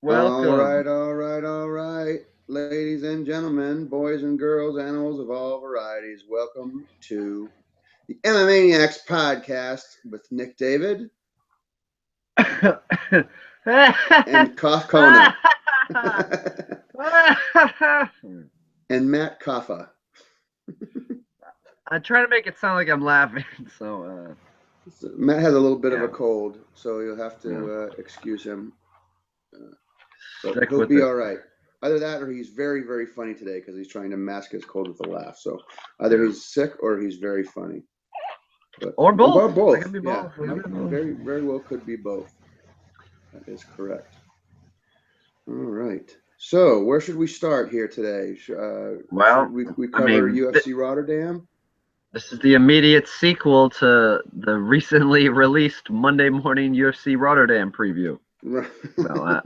Welcome. All right, ladies and gentlemen, boys and girls, animals of all varieties. Welcome to the MMAniacs podcast with Nick David and Kof Kona and Matt Kaffa. I try to make it sound like I'm laughing, so Matt has a little bit of yeah. a cold, so you'll have to excuse him. But Stick he'll with be it. all right. Either that or he's very, very funny today because he's trying to mask his cold with a laugh. So either he's sick or he's very funny. But, Or both. Or both. It could be Yeah, both. very, very well could be both. That is correct. All right. So where should we start here today? Well, should we cover UFC Rotterdam? This is the immediate sequel to the recently released Monday morning UFC Rotterdam preview. So,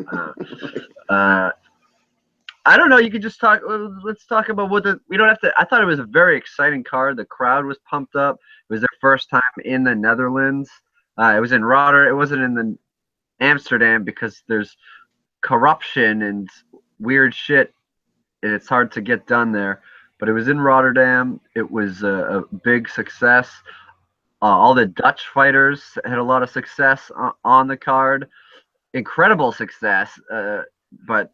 I don't know. You could just talk. Let's talk about we don't have to. I thought it was a very exciting card. The crowd was pumped up. It was their first time in the Netherlands. It was in Rotterdam. It wasn't in the Amsterdam because there's corruption and weird shit, and it's hard to get done there. But it was in Rotterdam. It was a big success. All the Dutch fighters had a lot of success on the card. Incredible success. But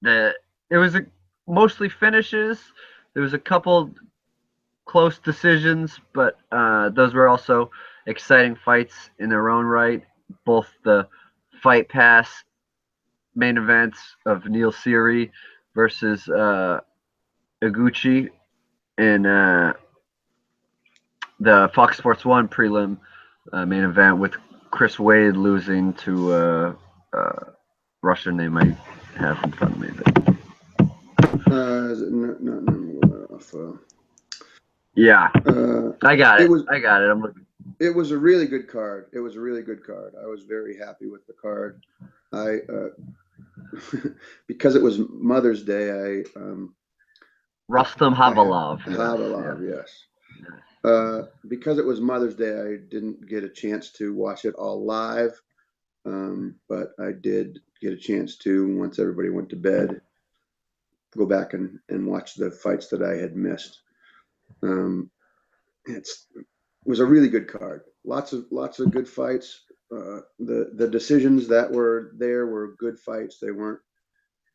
it was mostly finishes. There was a couple close decisions, but those were also exciting fights in their own right. Both the Fight Pass main events of Neil Seery versus Iguchi in the Fox Sports 1 prelim main event with Chris Wade losing to Russian name I have in front of me. Yeah, I got it. I got it. I'm looking. It was a really good card. I was very happy with the card. Because it was Mother's Day, Rustam Habalov. Yes. Because it was Mother's Day, I didn't get a chance to watch it all live, but I did get a chance to, once everybody went to bed, go back and watch the fights that I had missed. It was a really good card. Lots of good fights. The decisions that were there were good fights. They weren't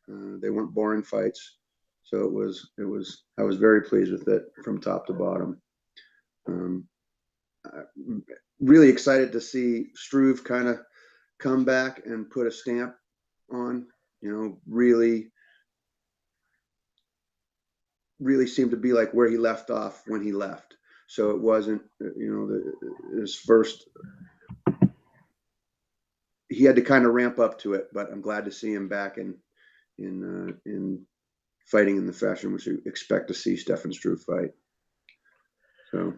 boring fights. So I was very pleased with it from top to bottom. Really excited to see Struve kind of come back and put a stamp on, really seemed to be like where he left off when he left. So it wasn't, his first, he had to kind of ramp up to it, but I'm glad to see him back in fighting in the fashion which you expect to see Stefan Struve fight. So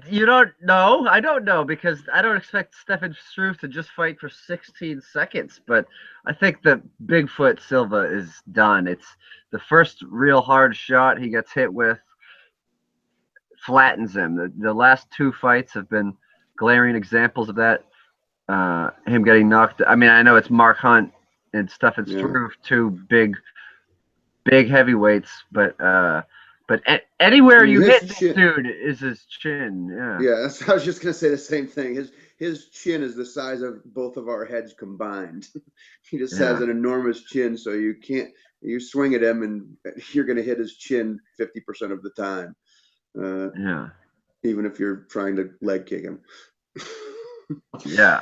you don't know. I don't know because I don't expect Stefan Struve to just fight for 16 seconds. But I think that Bigfoot Silva is done. It's the first real hard shot he gets hit with, flattens him. The last two fights have been glaring examples of that. Him getting knocked. I mean, I know it's Mark Hunt and Stefan Struve, two big heavyweights, but anywhere you hit this dude is his chin. Yeah, I was just gonna say the same thing. His chin is the size of both of our heads combined. He just has an enormous chin, so you swing at him and you're gonna hit his chin 50% of the time. Even if you're trying to leg kick him. Yeah.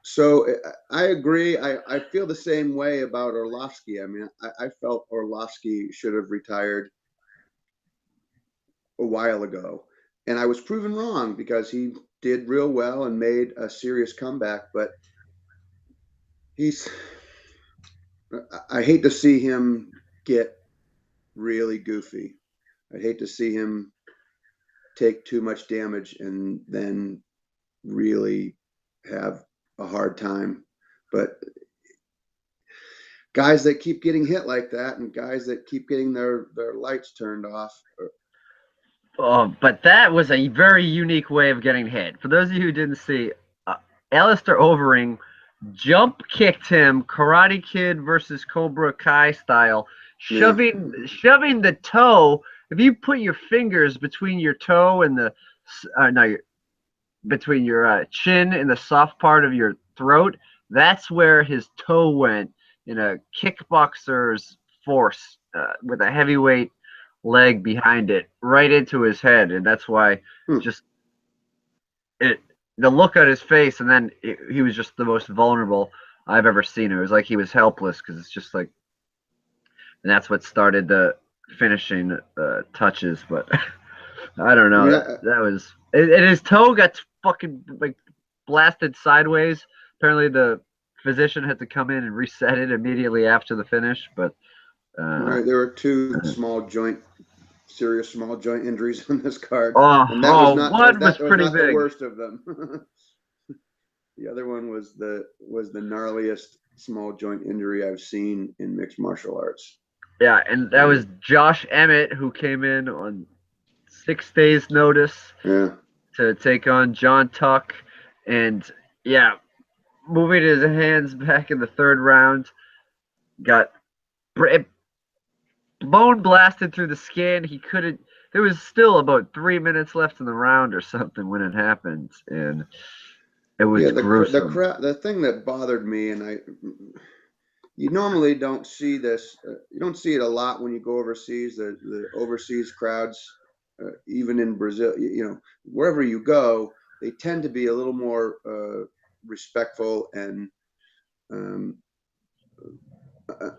So I agree. I feel the same way about Orlovsky. I mean, I felt Orlovsky should have retired a while ago, and I was proven wrong because he did real well and made a serious comeback. But I hate to see him get really goofy. I hate to see him take too much damage and then really have a hard time. But guys that keep getting hit like that and guys that keep getting their lights turned off. But that was a very unique way of getting hit. For those of you who didn't see, Alistair Overeem jump kicked him, Karate Kid versus Cobra Kai style, Yeah. shoving the toe. If you put your fingers between your toe and the no, between your chin and the soft part of your throat, that's where his toe went in a kickboxer's force with a heavyweight leg behind it, right into his head, and that's why Hmm. just it the look on his face, and then he was just the most vulnerable I've ever seen. It was like he was helpless because it's just like, and that's what started the finishing touches. But I don't I know. mean, That was and his toe got fucking like blasted sideways. Apparently, the physician had to come in and reset it immediately after the finish. But right, there were two serious small joint injuries on this card, and that was not one was that was pretty not the big. worst of them. The other one was the gnarliest small joint injury I've seen in mixed martial arts. Yeah, and that was Josh Emmett who came in on 6 days' notice Yeah, to take on John Tuck, and yeah, moving his hands back in the third round, got bone blasted through the skin. He couldn't. There was still about 3 minutes left in the round or something when it happened, and it yeah. was gruesome. The thing that bothered me, and you normally don't see this. You don't see it a lot when you go overseas. The overseas crowds, even in Brazil, wherever you go, they tend to be a little more respectful and um, uh,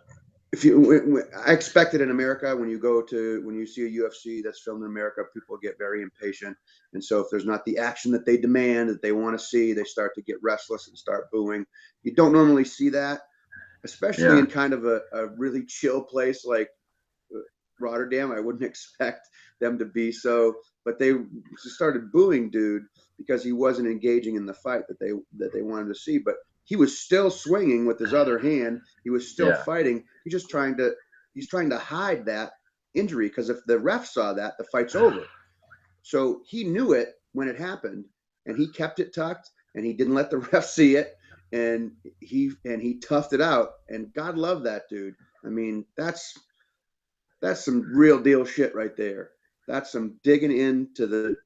if you, I expect it in America when you see a UFC that's filmed in America, people get very impatient, and so if there's not the action that they demand that they want to see, they start to get restless and start booing. You don't normally see that, especially Yeah, in kind of a really chill place like Rotterdam. I wouldn't expect them to be so, but they started booing dude because he wasn't engaging in the fight that they wanted to see. But he was still swinging with his other hand. He was still yeah, fighting. He's trying to hide that injury because if the ref saw that, the fight's over. So he knew it when it happened, and he kept it tucked, and he didn't let the ref see it, and he toughed it out. And God love that dude. I mean, that's some real deal shit right there. That's some digging into the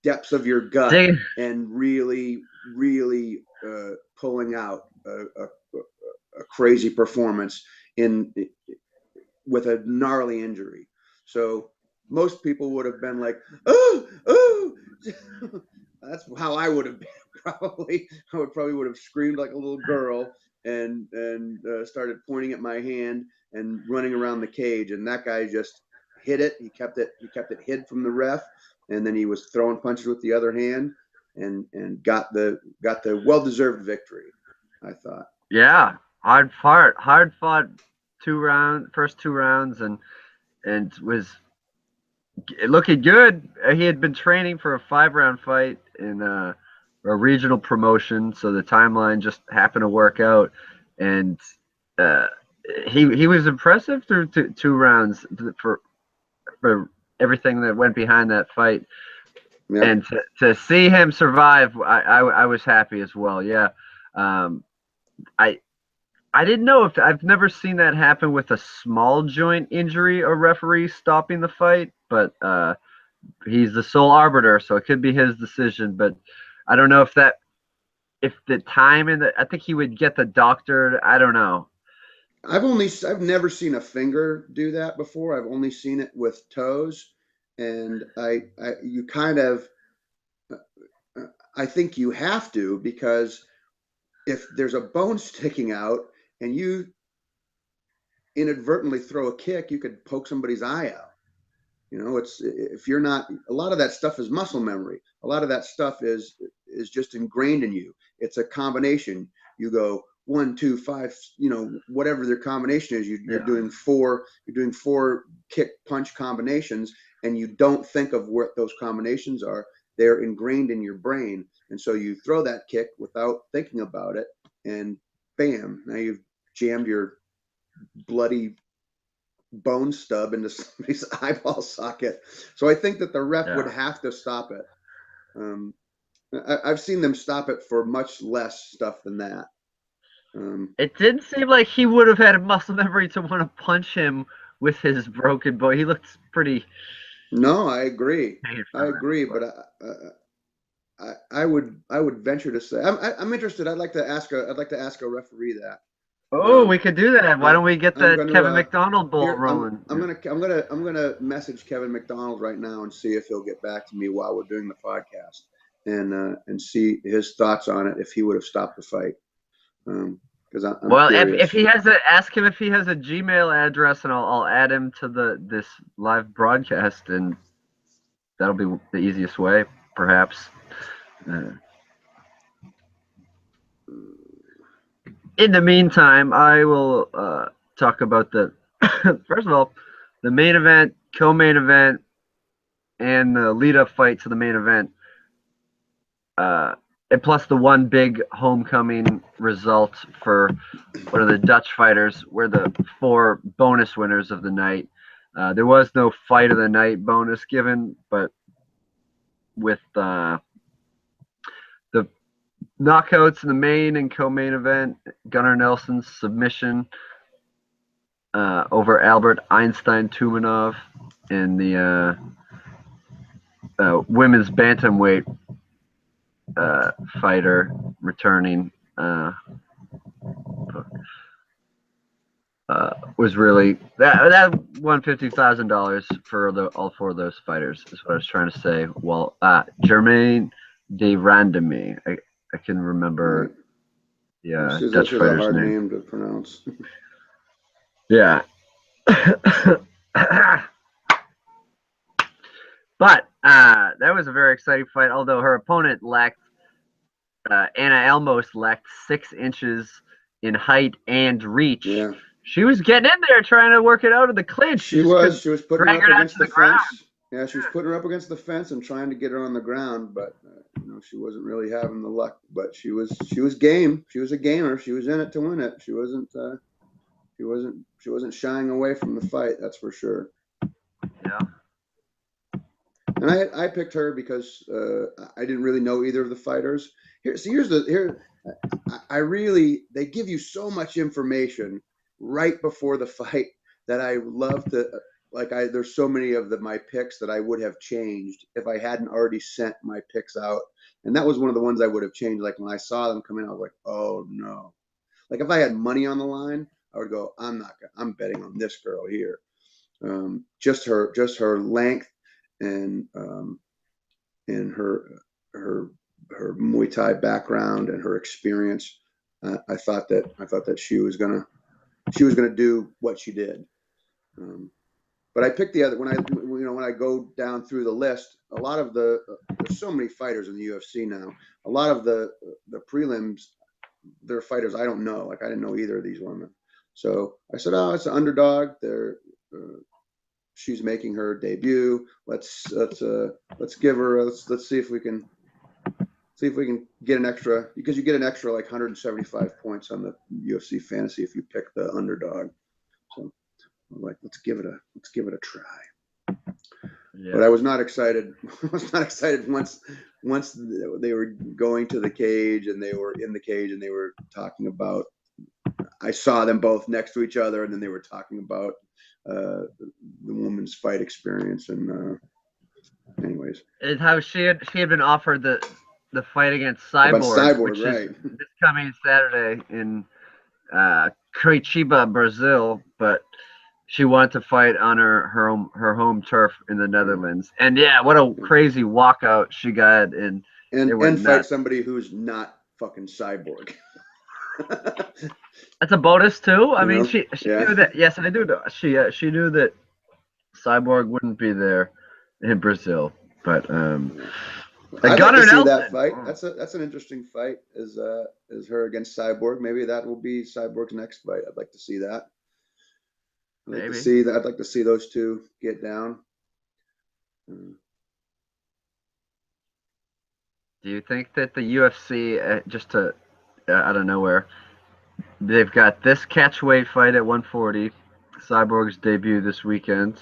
depths of your gut Dig- and really, really pulling out a crazy performance in with a gnarly injury. So most people would have been like, oh, oh. That's how I would have been probably. I would have screamed like a little girl and started pointing at my hand and running around the cage. And that guy just hit it. He kept it hid from the ref, and then he was throwing punches with the other hand and got the well deserved victory. I thought. yeah, hard fought first 2 rounds, and was looking good. He had been training for a 5 round fight in a regional promotion, so the timeline just happened to work out, and uh, he was impressive through 2 rounds for everything that went behind that fight, Yep. and to see him survive, I was happy as well. Yeah, um, I I didn't know if I've never seen that happen with a small joint injury, a referee stopping the fight, but he's the sole arbiter, so it could be his decision. But I don't know if the time and I think he would get the doctor. I don't know. I've never seen a finger do that before. I've only seen it with toes, and I you kind of I think you have to because if there's a bone sticking out and you inadvertently throw a kick, you could poke somebody's eye out. It's if you're not a lot of that stuff is muscle memory. A lot of that stuff is just ingrained in you. It's a combination. You go 1, 2, 5, whatever their combination is. You're Yeah, doing four kick punch combinations, and you don't think of what those combinations are. They're ingrained in your brain, and so you throw that kick without thinking about it, and bam! Now you've jammed your bloody bone stub into somebody's eyeball socket. So I think that the ref would yeah, have to stop it. I've seen them stop it for much less stuff than that. It didn't seem like he would have had a muscle memory to want to punch him with his broken bone. He looked pretty. No, I agree. Paid I from it, agree, but but I would venture to say I'm interested. I'd like to ask a referee that. oh, Um, we could do that. Why I, don't we get I'm the going to Kevin McDonald ball here. rolling? I'm gonna message Kevin McDonald right now and see if he'll get back to me while we're doing the podcast and see his thoughts on it if he would have stopped the fight. Because I'm Well, if curious. he has ask him if he has a Gmail address, and I'll add him to this live broadcast, and that'll be the easiest way, perhaps. In the meantime, I will talk about the first of all, the main event, co-main event, and the lead-up fight to the main event. And plus the one big homecoming result for one of the Dutch fighters were the 4 bonus winners of the night. There was no fight of the night bonus given, but with the knockouts in the main and co-main event, Gunnar Nelson's submission over Albert Einstein Tumanov in the women's bantamweight fighter returning was really that won $50,000 for all 4 of those fighters is what I was trying to say. Well, Germaine de Randamie, I can remember the Dutch She's a fighter's hard name. name to pronounce. Yeah. But that was a very exciting fight, although her opponent lacked Anna Elmos lacked 6 inches in height and reach. Yeah. She was getting in there trying to work it out of the clinch. She was putting her up against the ground. fence. Yeah, she was putting her up against the fence and trying to get her on the ground, but she wasn't really having the luck. But she was game. She was a gamer. She was in it to win it. She wasn't shying away from the fight. That's for sure. Yeah. And I picked her because I didn't really know either of the fighters. They give you so much information right before the fight that I love to there's so many of my picks that I would have changed if I hadn't already sent my picks out. And that was one of the ones I would have changed. Like when I saw them come in, I was like, oh no. Like if I had money on the line, I would go, I'm betting on this girl here. Just her length and her Muay Thai background and her experience. I thought that she was gonna do what she did. But I picked the other when I go down through the list. A lot of there's so many fighters in the UFC now. A lot of the prelims, they're fighters I don't know. Like I didn't know either of these women. So I said, oh, it's an underdog. She's making her debut. Let's give her. Let's see if we can get an extra, because you get an extra like 175 points on the UFC fantasy if you pick the underdog. So I'm like, let's give it a try. Yeah. But I was not excited. I was not excited once they were going to the cage and they were in the cage and they were talking about. I saw them both next to each other, and then they were talking about the woman's fight experience. And anyways, and how she had been offered the fight against Cyborg, which right. is this coming Saturday in Curitiba, Brazil, but she wanted to fight on her home turf in the Netherlands. And yeah, what a crazy walkout she got, and fight somebody who's not fucking Cyborg. That's a bonus too. I mean, she knew that. Yes, I do know. She knew that Cyborg wouldn't be there in Brazil, but I'd like to see that fight. That's an interesting fight. Is her against Cyborg? Maybe that will be Cyborg's next fight. I'd like to see that. I'd like to see those two get down. Do you think that the UFC just to out of nowhere, they've got this catchweight fight at 140, Cyborg's debut this weekend,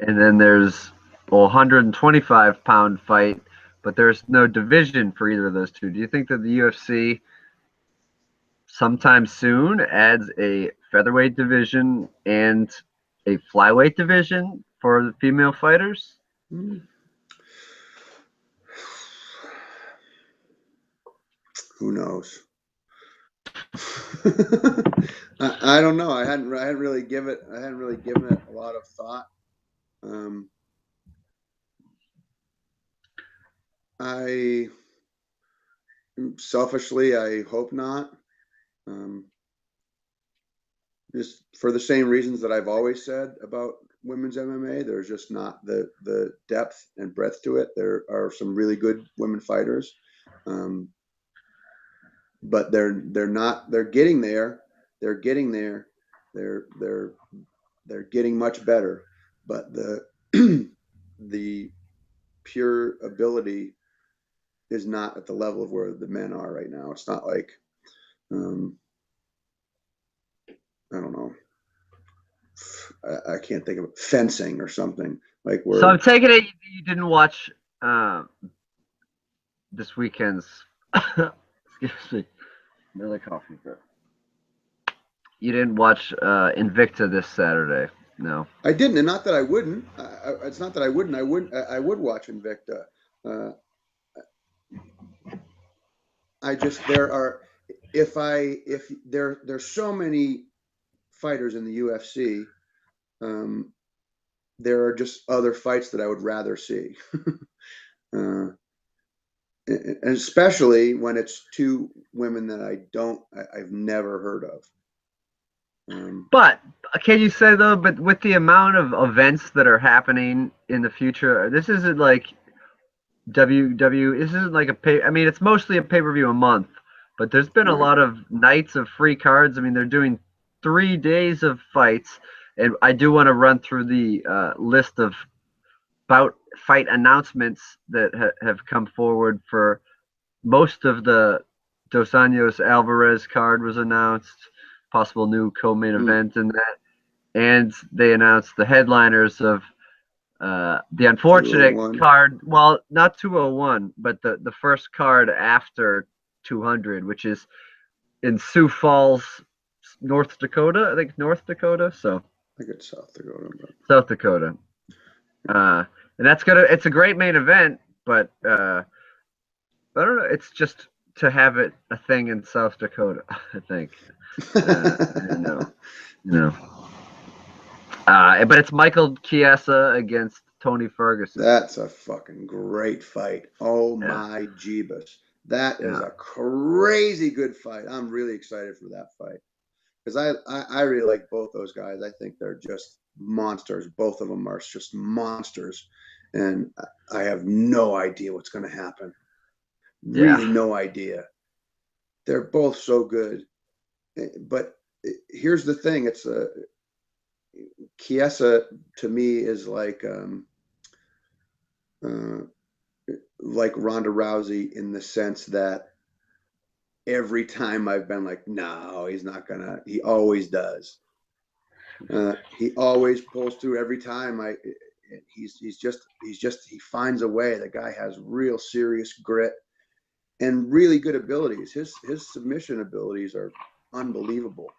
and then there's a 125-pound fight but there's no division for either of those two. Do you think that the UFC sometime soon adds a featherweight division and a flyweight division for the female fighters? Who knows? I don't know. I hadn't really given it a lot of thought. I selfishly, I hope not. Just for the same reasons that I've always said about women's MMA, there's just not the depth and breadth to it. There are some really good women fighters, but they're not. They're getting there. They're getting there. They're getting much better, but the the pure ability is not at the level of where the men are right now. It's not like I don't know. I can't think of it. Fencing or something like where. So I'm taking it you didn't watch this weekend's. Excuse me, another coffee drip. You didn't watch Invicta this Saturday, no? I didn't, and not that I wouldn't. It's not that I wouldn't. I would watch Invicta. I just there's so many fighters in the UFC. There are just other fights that I would rather see. And especially when it's two women that I've never heard of. But can you say though, but with the amount of events that are happening in the future, this isn't like this isn't like I mean, it's mostly a pay-per-view a month, but there's been a lot of nights of free cards. I mean, they're doing 3 days of fights, and I do want to run through the list of fight announcements that have come forward for most of the Dos Anjos Alvarez card was announced, possible new co-main event in that, and they announced the headliners of the unfortunate card. Well, not 201, but the first card after 200, which is in Sioux Falls, North Dakota. I think North Dakota. So I think it's South Dakota. South Dakota. And it's a great main event, but I don't know. It's just to have it a thing in South Dakota, I think. But it's Michael Chiesa against Tony Ferguson. That's a fucking great fight. Oh my Jeebus. That is a crazy good fight. I'm really excited for that fight. Because I really like both those guys. I think they're just monsters. Both of them are just monsters. And I have no idea what's going to happen. Really no idea. They're both so good. But here's the thing. It's Chiesa to me is like Ronda Rousey in the sense that every time I've been like, no, he's not gonna. He always does. He always pulls through every time. He finds a way. The guy has real serious grit and really good abilities. His submission abilities are unbelievable.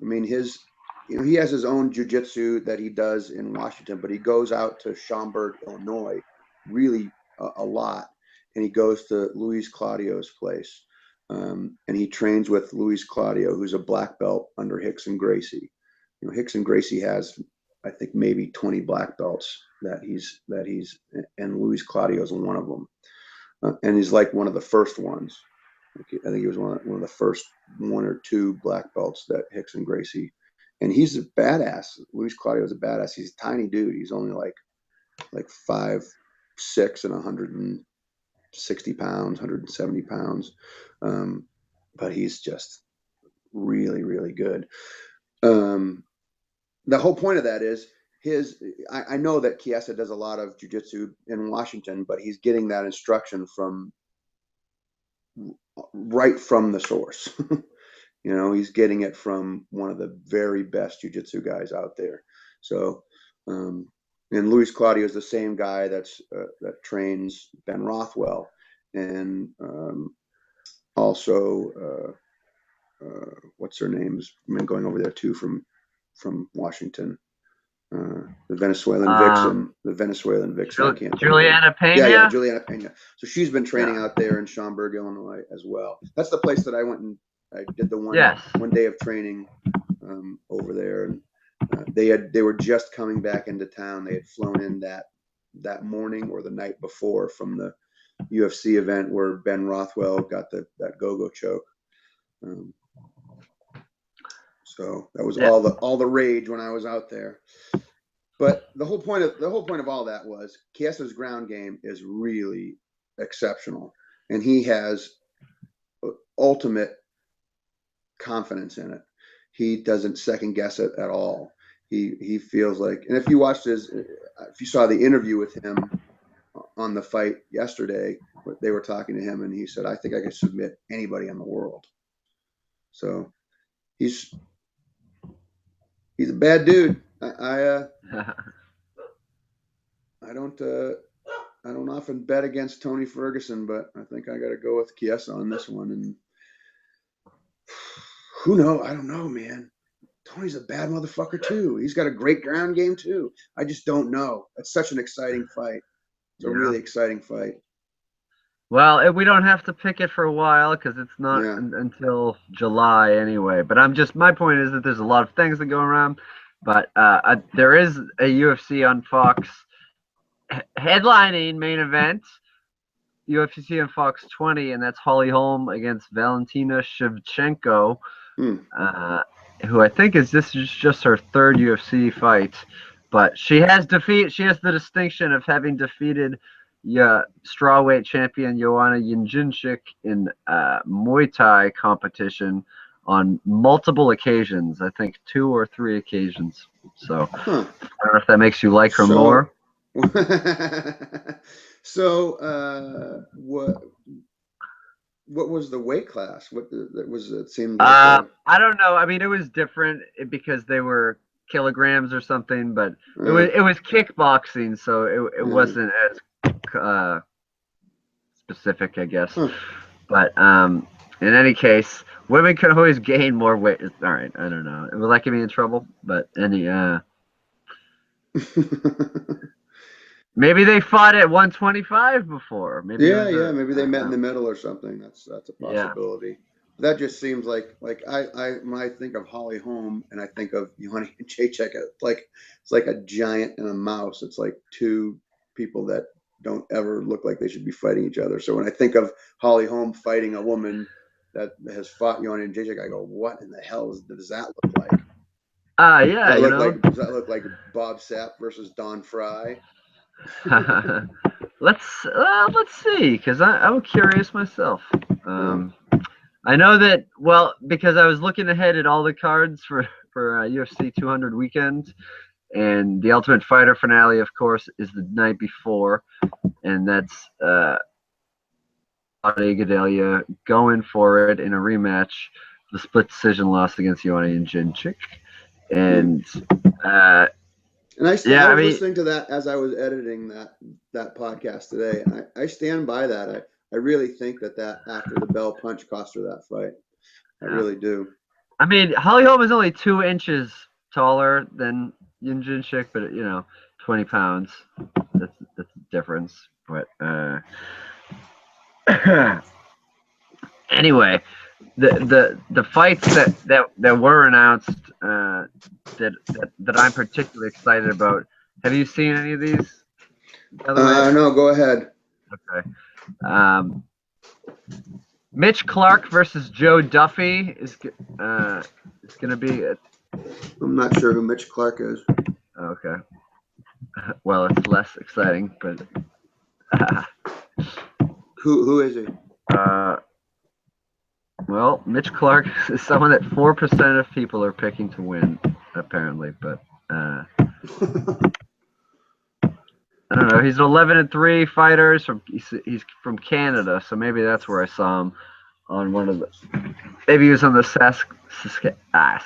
I mean, he has his own jiu-jitsu that he does in Washington, but he goes out to Schaumburg, Illinois, really a lot, and he goes to Luis Claudio's place, and he trains with Luis Claudio, who's a black belt under Rickson Gracie. Rickson Gracie has, I think, maybe 20 black belts that he's, and Luis Claudio is one of them, and he's like one of the first ones. I think he was one of the first 1 or 2 black belts that Rickson Gracie. And he's a badass. Luis Claudio is a badass. He's a tiny dude. He's only like 5'6" and 160 pounds, 170 pounds. But he's just really, really good. The whole point of that is I know that Chiesa does a lot of jiu-jitsu in Washington, but he's getting that instruction right from the source. He's getting it from one of the very best jiu-jitsu guys out there. So And Luis Claudio is the same guy that trains Ben Rothwell, and also what's her name has been going over there too from Washington. The Venezuelan vixen. I can't think Juliana Pena. Yeah, Juliana Pena. So she's been training out there in Schaumburg, Illinois, as well. That's the place that I went and I did the one day of training over there, and they were just coming back into town. They had flown in that morning or the night before from the UFC event where Ben Rothwell got that go-go choke. So that was all the rage when I was out there. But the whole point of all that was Chiesa's ground game is really exceptional, and he has ultimate confidence in it. He doesn't second guess it at all. He feels like, and if you saw the interview with him on the fight yesterday, they were talking to him, and he said, "I think I could submit anybody in the world." So he's a bad dude. I don't often bet against Tony Ferguson, but I think I got to go with Chiesa on this one. And who knows? I don't know, man. Tony's a bad motherfucker too. He's got a great ground game too. I just don't know. It's such an exciting fight. It's a really exciting fight. Well, we don't have to pick it for a while because it's not until July anyway. But my point is that there's a lot of things that go around. But there is a UFC on Fox headlining main event, UFC on Fox 20, and that's Holly Holm against Valentina Shevchenko, who I think is just her third UFC fight. But she has the distinction of having defeated strawweight champion Joanna Jędrzejczyk in Muay Thai competition on multiple occasions. I think 2 or 3 occasions. So I don't know if that makes you like her more. So what was the weight class? What was it? Seemed like I don't know. I mean, it was different because they were kilograms or something, but it was kickboxing, so it wasn't as specific, I guess. But in any case, women can always gain more weight. All right, I don't know. Will that get me in trouble? But maybe they fought at 125 before. Maybe maybe they met in the middle or something. That's a possibility. Yeah. That just seems like I when I think of Holly Holm and I think of Joanna Jędrzejczyk, it's like a giant and a mouse. It's like two people that don't ever look like they should be fighting each other. So when I think of Holly Holm fighting a woman that has fought Joanna Jędrzejczyk, I go, what in the hell does that look like? Does that look like Bob Sapp versus Don Fry? Let's see, because I'm curious myself. I know that because I was looking ahead at all the cards for UFC 200 weekend, and the Ultimate Fighter finale, of course, is the night before, and that's Gadelha going for it in a rematch, the split decision loss against Joanna Jędrzejczyk, and I was listening to that as I was editing that podcast today, and I stand by that. I really think that after the bell punch cost her that fight. I really do. I mean, Holly Holm is only 2 inches taller than Jędrzejczyk, but 20 pounds. That's a difference. But anyway, the fights that were announced that I'm particularly excited about. Have you seen any of these? No, go ahead. Okay. Mitch Clark versus Joe Duffy is going to be. I'm not sure who Mitch Clark is. Okay. Well, it's less exciting, but. Who is he? Well, Mitch Clark is someone that 4% of people are picking to win, apparently, but I don't know. He's an 11-3 fighter. He's from Canada, so maybe that's where I saw him on one of the. Maybe he was on the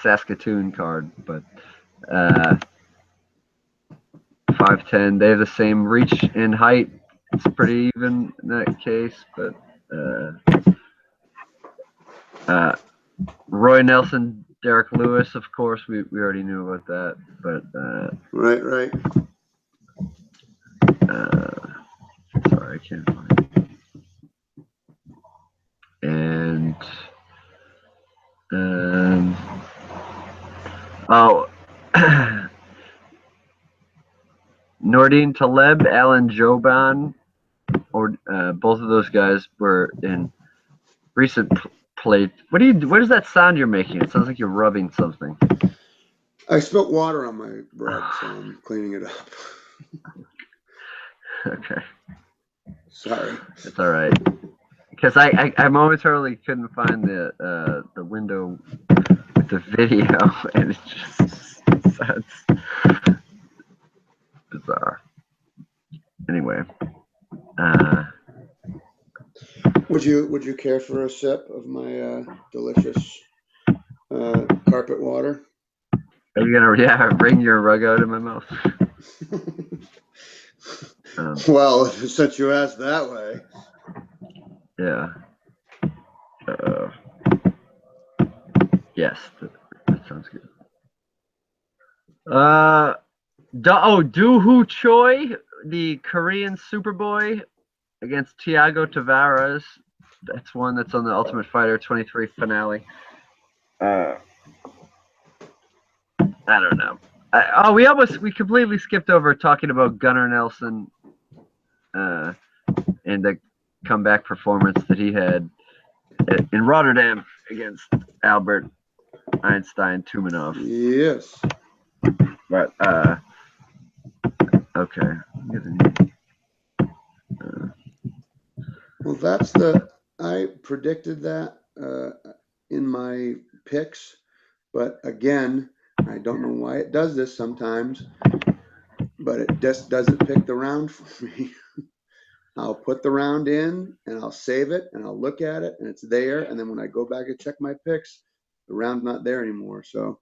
Saskatoon card, but 5'10". They have the same reach and height. It's pretty even in that case, but Roy Nelson, Derek Lewis, of course, we already knew about that, but right. Sorry, I can't find it. And oh, Nordine Taleb, Alan Joban, or both of those guys were in recent play. What is that sound you're making? It sounds like you're rubbing something. I spilled water on my rug, so I'm cleaning it up. Okay. Sorry. It's all right. Because I momentarily couldn't find the window with the video, and it just sounds bizarre. Anyway, would you care for a sip of my delicious carpet water? are you gonna bring your rug out of my mouth? Well, since you asked that way. Yeah. Yes, that sounds good. Doo-Hoo Choi, the Korean Superboy, against Thiago Tavares. That's one that's on the Ultimate Fighter 23 finale. I don't know. We completely skipped over talking about Gunnar Nelson and the comeback performance that he had in Rotterdam against Albert Einstein Tumanov. Yes. But okay. Well, I predicted that in my picks, but again, I don't know why it does this sometimes, but it just doesn't pick the round for me. I'll put the round in and I'll save it and I'll look at it and it's there. And then when I go back and check my picks, the round's not there anymore. So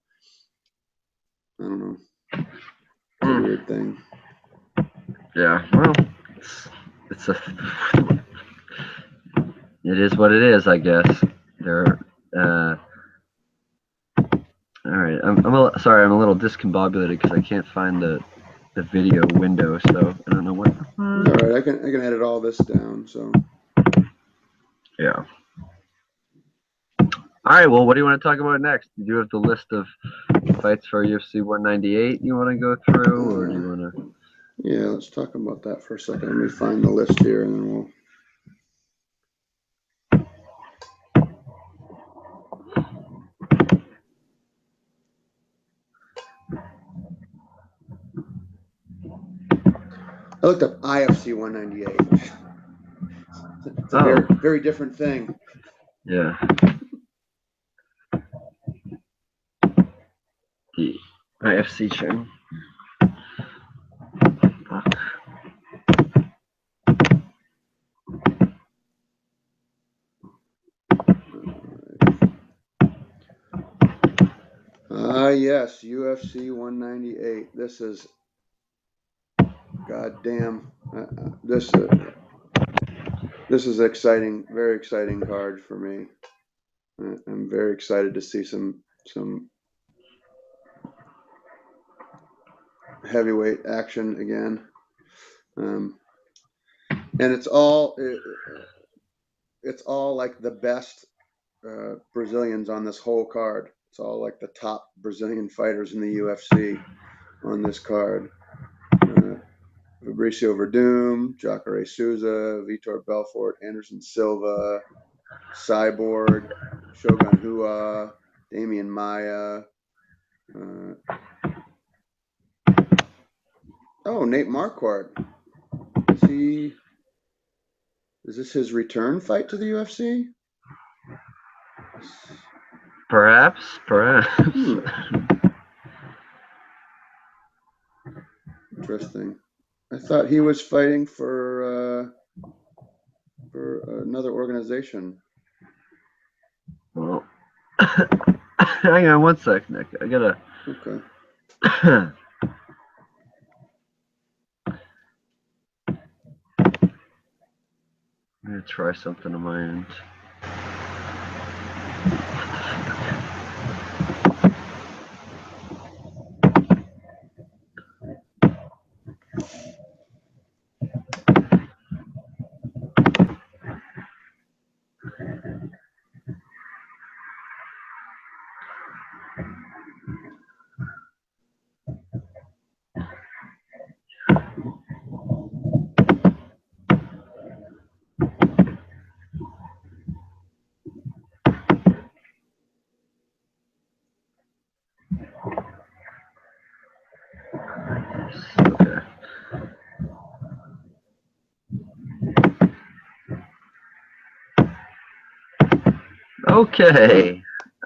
I don't know. It's a weird thing. Yeah, well, it is what it is, I guess. All right. Sorry, I'm a little discombobulated because I can't find the video window, so I don't know what. All right, I can edit all this down. So yeah. All right. Well, what do you want to talk about next? You do have the list of fights for UFC 198 you want to go through, or do you want to? Yeah, let's talk about that for a second. Let me find the list here, and then we'll. I looked up IFC 198. It's a very, very different thing. Yeah. The IFC channel. Yes, UFC 198. This is goddamn. This is exciting, very exciting card for me. I'm very excited to see some heavyweight action again, and it's all like the best Brazilians on this whole card. It's all like the top Brazilian fighters in the UFC on this card. Fabricio Verdum, Jacare Souza, Vitor Belfort, Anderson Silva, Cyborg, Shogun Rua, Damian Maia. Nate Marquardt. Is this his return fight to the UFC? Perhaps. Interesting. I thought he was fighting for another organization. Well, hang on one sec, Nick. I gotta. Okay. try something on my end. Okay. Okay.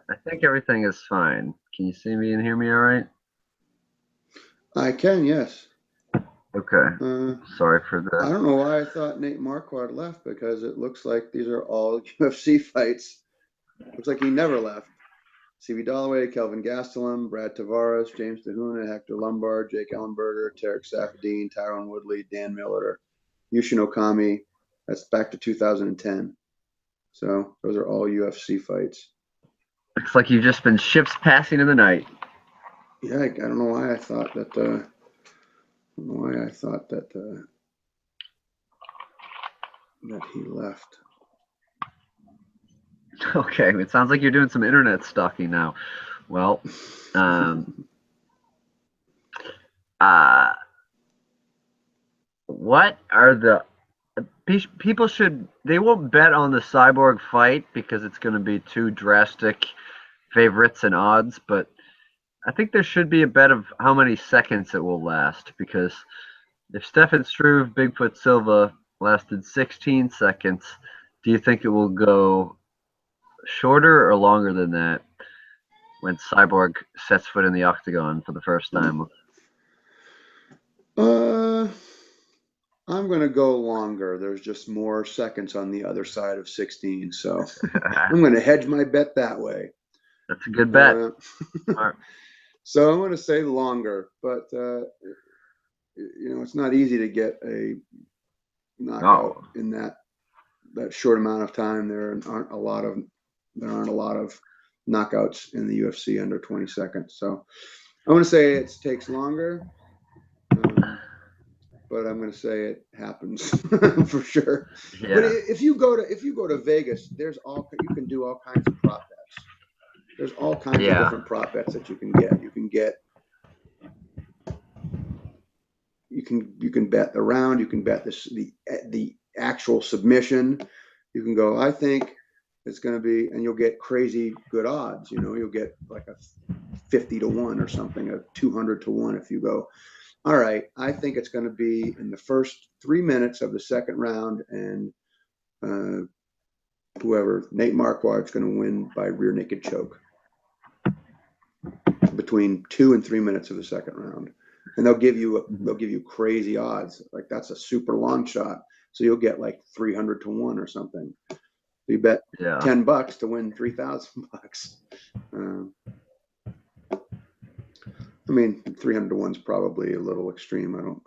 I think everything is fine. Can you see me and hear me all right? I can, yes. Okay. Sorry for that. I don't know why I thought Nate Marquardt left, because it looks like these are all UFC fights. Looks like he never left. CV Dalloway, Kelvin Gastelum, Brad Tavares, James DeHuna, Hector Lombard, Jake Ellenberger, Tarek Safadine, Tyrone Woodley, Dan Miller, Yushin Okami. That's back to 2010. So those are all UFC fights. Looks like you've just been ships passing in the night. Yeah, I don't know why I thought that. That he left. Okay, it sounds like you're doing some internet stalking now. Well, what are the people they won't bet on the Cyborg fight because it's going to be too drastic favorites and odds, but I think there should be a bet of how many seconds it will last, because if Stefan Struve, Bigfoot Silva lasted 16 seconds, do you think it will go shorter or longer than that when Cyborg sets foot in the octagon for the first time? I'm going to go longer. There's just more seconds on the other side of 16, so I'm going to hedge my bet that way. That's a good bet. So I'm going to say longer, but it's not easy to get a knockout in that short amount of time. There aren't a lot of knockouts in the UFC under 20 seconds. So I'm going to say it takes longer, but I'm going to say it happens for sure. Yeah. But if you go to Vegas, you can do all kinds of prop bets. There's all kinds of different prop bets that you can get. You can bet the round. You can bet the actual submission. You can go, I think it's going to be, and you'll get crazy good odds. You'll get like a 50 to 1 or something, a 200 to 1 if you go, all right, I think it's going to be in the first 3 minutes of the second round, and Nate Marquardt is going to win by rear naked choke between 2 and 3 minutes of the second round. And they'll give you crazy odds. Like, that's a super long shot. So you'll get like 300 to 1 or something. You bet $10 to win $3,000. I mean, 300 to 1 is probably a little extreme.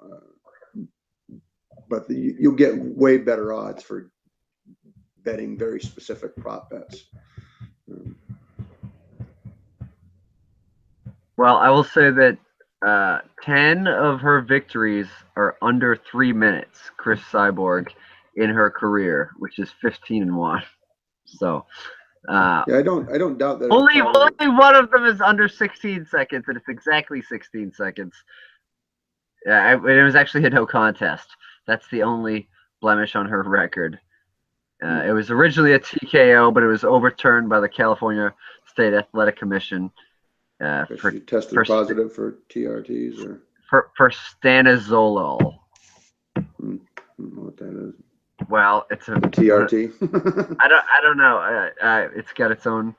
But you'll get way better odds for betting very specific prop bets. Well, I will say that 10 of her victories are under 3 minutes, Chris Cyborg, in her career, which is 15-1. So I don't doubt that. Only one of them is under 16 seconds, and it's exactly 16 seconds. Yeah, it was actually a no contest. That's the only blemish on her record. It was originally a TKO, but it was overturned by the California State Athletic Commission. She tested positive for TRTs or for stanozolol. I don't know what that is. Well, it's a TRT. I don't know. It's got its own.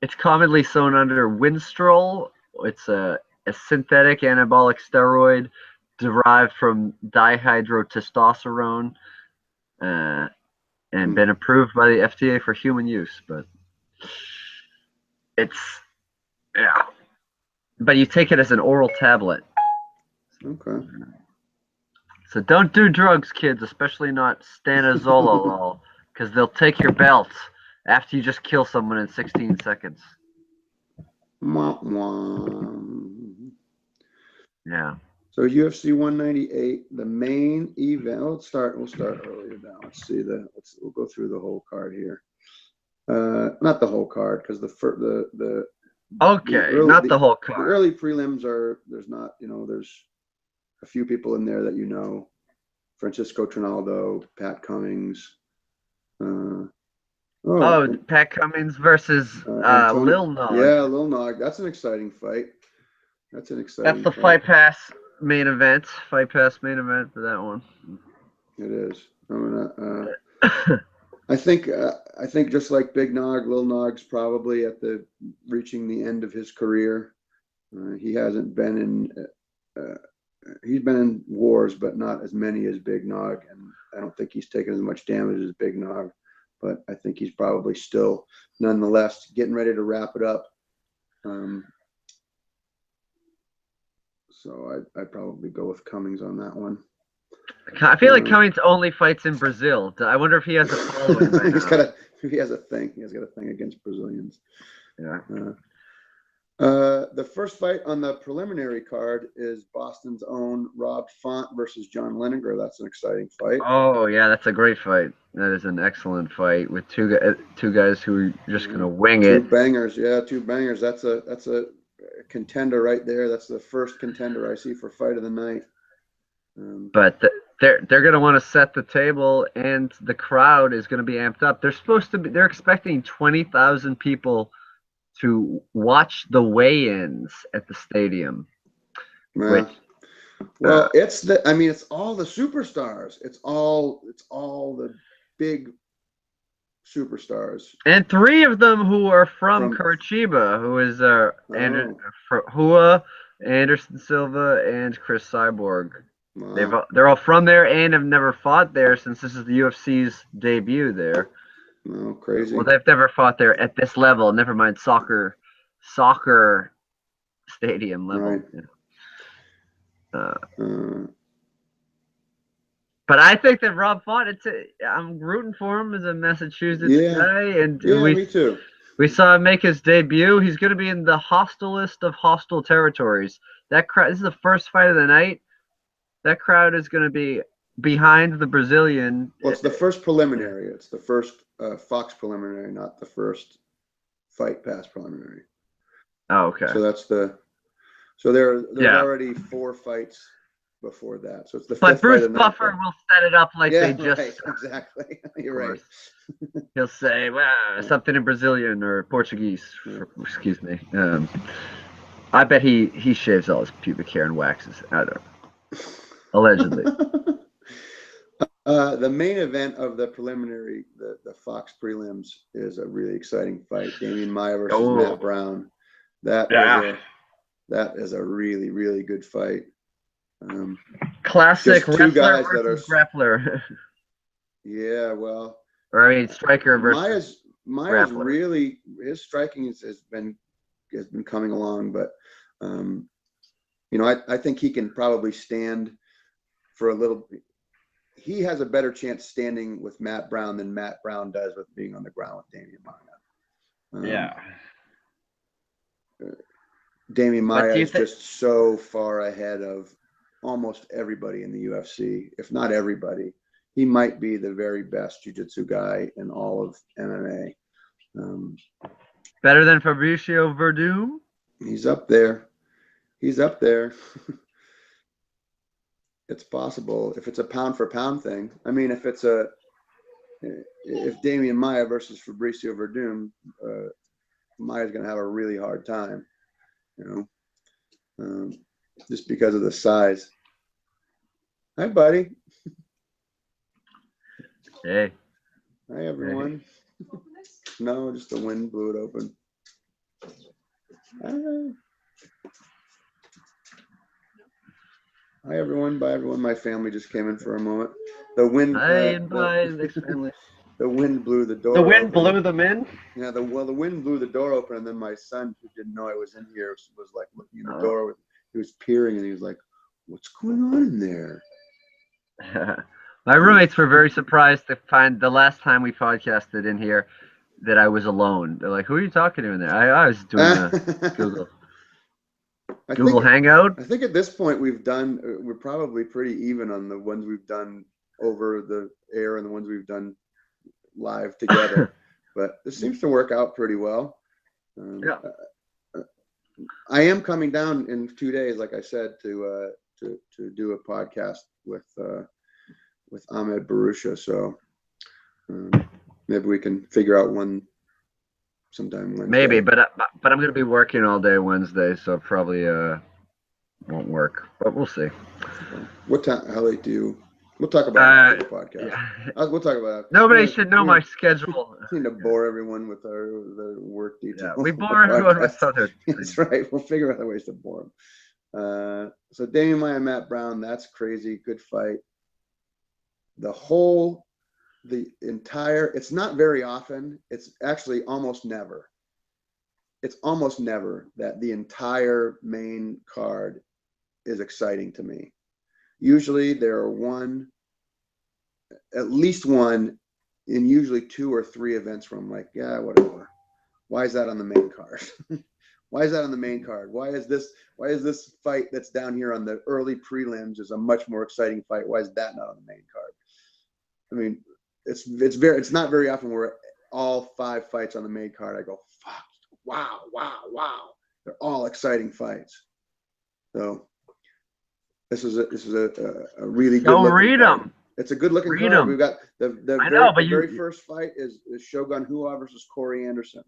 It's commonly known under Winstrol. It's a synthetic anabolic steroid derived from dihydrotestosterone, and been approved by the FDA for human use. But but you take it as an oral tablet. Okay. So don't do drugs, kids, especially not stanozolol. because they'll take your belt after you just kill someone in 16 seconds. Wah, wah. Yeah. So UFC 198, the main event. We'll start earlier now. Let's see we'll go through the whole card here. Not the whole card, because the not the whole card. The early prelims there's a few people in there that you know. Francisco Trinaldo, Pat Cummings. Pat Cummings versus Lil Nog. Yeah, Lil Nog. That's an exciting fight. That's the Fight Pass main event. Fight Pass main event for that one. It is. I'm gonna. I think just like Big Nog, Lil Nog's probably reaching the end of his career. He hasn't been in. He's been in wars, but not as many as Big Nog, and I don't think he's taken as much damage as Big Nog. But I think he's probably still, nonetheless, getting ready to wrap it up. So I'd probably go with Cummings on that one. I feel like Cummings only fights in Brazil. I wonder if he has a following. He has a thing. He has got a thing against Brazilians. Yeah. The first fight on the preliminary card is Boston's own Rob Font versus John Lineker. That's an exciting fight. Oh yeah, that's a great fight. That is an excellent fight with two guys who are just gonna wing it. Two bangers, yeah, two bangers. That's a contender right there. That's the first contender I see for fight of the night. But they're gonna want to set the table, and the crowd is gonna be amped up. They're expecting 20,000 people to watch the weigh-ins at the stadium. Well, it's all the superstars. It's all the big superstars. And 3 of them who are from Curitiba, who is Rua, Anderson Silva, and Chris Cyborg. Wow. They're all from there and have never fought there since this is the UFC's debut there. Oh, crazy. Well, they've never fought there at this level. Never mind soccer stadium level. Right. But I think that Rob Font, I'm rooting for him as a Massachusetts guy. And me too. We saw him make his debut. He's going to be in the hostilest of hostile territories. That crowd. This is the first fight of the night. That crowd is going to be behind the Brazilian. Well, it's the first preliminary. It's the first Fox preliminary, not the first Fight Pass preliminary. Oh, okay. So there's already 4 fights before that. So it's the But Bruce Buffer will set it up like they just. Right, exactly. You're right. He'll say, well, something in Brazilian or Portuguese. Excuse me. I bet he shaves all his pubic hair and waxes. I don't know. Allegedly. The main event of the preliminary, the Fox prelims, is a really exciting fight. Damian Maia versus Matt Brown. That is a really, really good fight. Classic two guys that are grappler. Yeah, well. Or I mean, striker versus Maia's really, his striking has been coming along, but I think he can probably stand for a little. He has a better chance standing with Matt Brown than Matt Brown does with being on the ground with Damian Maia. Damian Maia is just so far ahead of almost everybody in the UFC, if not everybody. He might be the very best jiu-jitsu guy in all of MMA. Better than Fabricio Verdum? He's up there. It's possible if it's a pound for pound thing. I mean, if Damian Maia versus Fabricio Verdum, Maia's going to have a really hard time, just because of the size. Hi, buddy. Hey. Hi, everyone. Hey. No, just the wind blew it open. Hi, everyone. Bye, everyone. My family just came in for a moment. The wind. The wind blew the door. The wind blew them in. Yeah. The wind blew the door open, and then my son, who didn't know I was in here, was like looking in the door. He was peering, and he was like, "What's going on in there?" My roommates were very surprised to find the last time we podcasted in here that I was alone. They're like, "Who are you talking to in there?" I was doing a Google I Google think Hangout. I think at this point we're probably pretty even on the ones we've done over the air and the ones we've done live together. But this seems to work out pretty well. Yeah. I am coming down in 2 days, like I said, to do a podcast with Ahmed Barusha. So maybe we can figure out one sometime Wednesday. Maybe, but I'm going to be working all day Wednesday, so probably won't work. But we'll see. What time? How late do you? We'll talk about the podcast. Yeah. We'll talk about. Nobody should know my schedule. We need to bore everyone with the work details. Yeah, we bore everyone with other. That's right. We'll figure out ways to bore them. So Damian Maia, Matt Brown, that's crazy. Good fight. The entire. It's not very often. It's actually almost never. It's almost never that the entire main card is exciting to me. Usually there are at least one, in usually 2 or 3 events where I'm like, yeah, whatever. Why is that on the main card? Why is that on the main card? Why is this fight that's down here on the early prelims is a much more exciting fight? Why is that not on the main card? I mean, it's not very often where all 5 fights on the main card, I go, fuck, wow. They're all exciting fights. So this is a really good. Don't read them. It's a good looking card. We've got the very first fight is Shogun Rua versus Corey Anderson.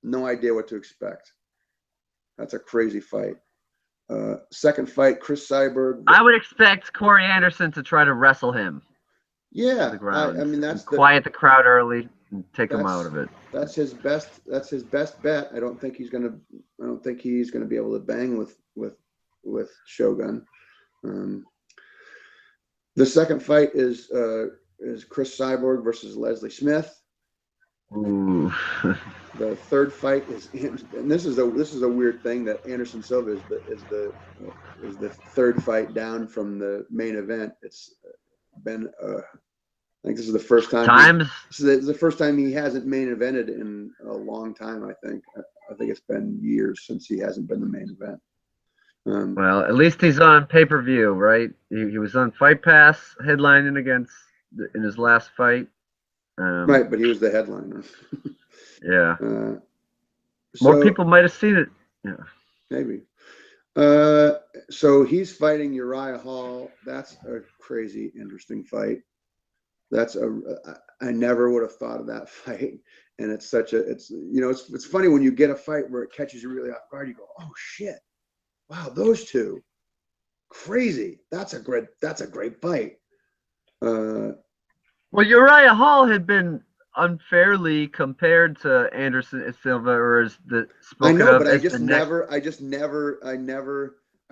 No idea what to expect. That's a crazy fight. Second fight, Chris Cyborg. I would expect Corey Anderson to try to wrestle him. Yeah, I mean quiet the crowd early and take him out of it. That's his best bet. I don't think he's gonna be able to bang with Shogun. The second fight is Chris Cyborg versus Leslie Smith. Ooh. The third fight is, and this is a weird thing, that Anderson Silva is the third fight down from the main event. It's been I think this is the first time. This is the first time he hasn't main evented in a long time. I think it's been years since he hasn't been the main event. Well, at least he's on pay-per-view, right? He was on Fight Pass, headlining in his last fight. Right, but he was the headliner. Yeah. More people might have seen it. Yeah. Maybe. So he's fighting Uriah Hall. That's a crazy, interesting fight. I never would have thought of that fight. And it's funny when you get a fight where it catches you really off guard. You go, oh shit. Wow, those two, crazy. That's a great fight. Well, Uriah Hall had been unfairly compared to Anderson Silva, or as the spoken I know, of. But I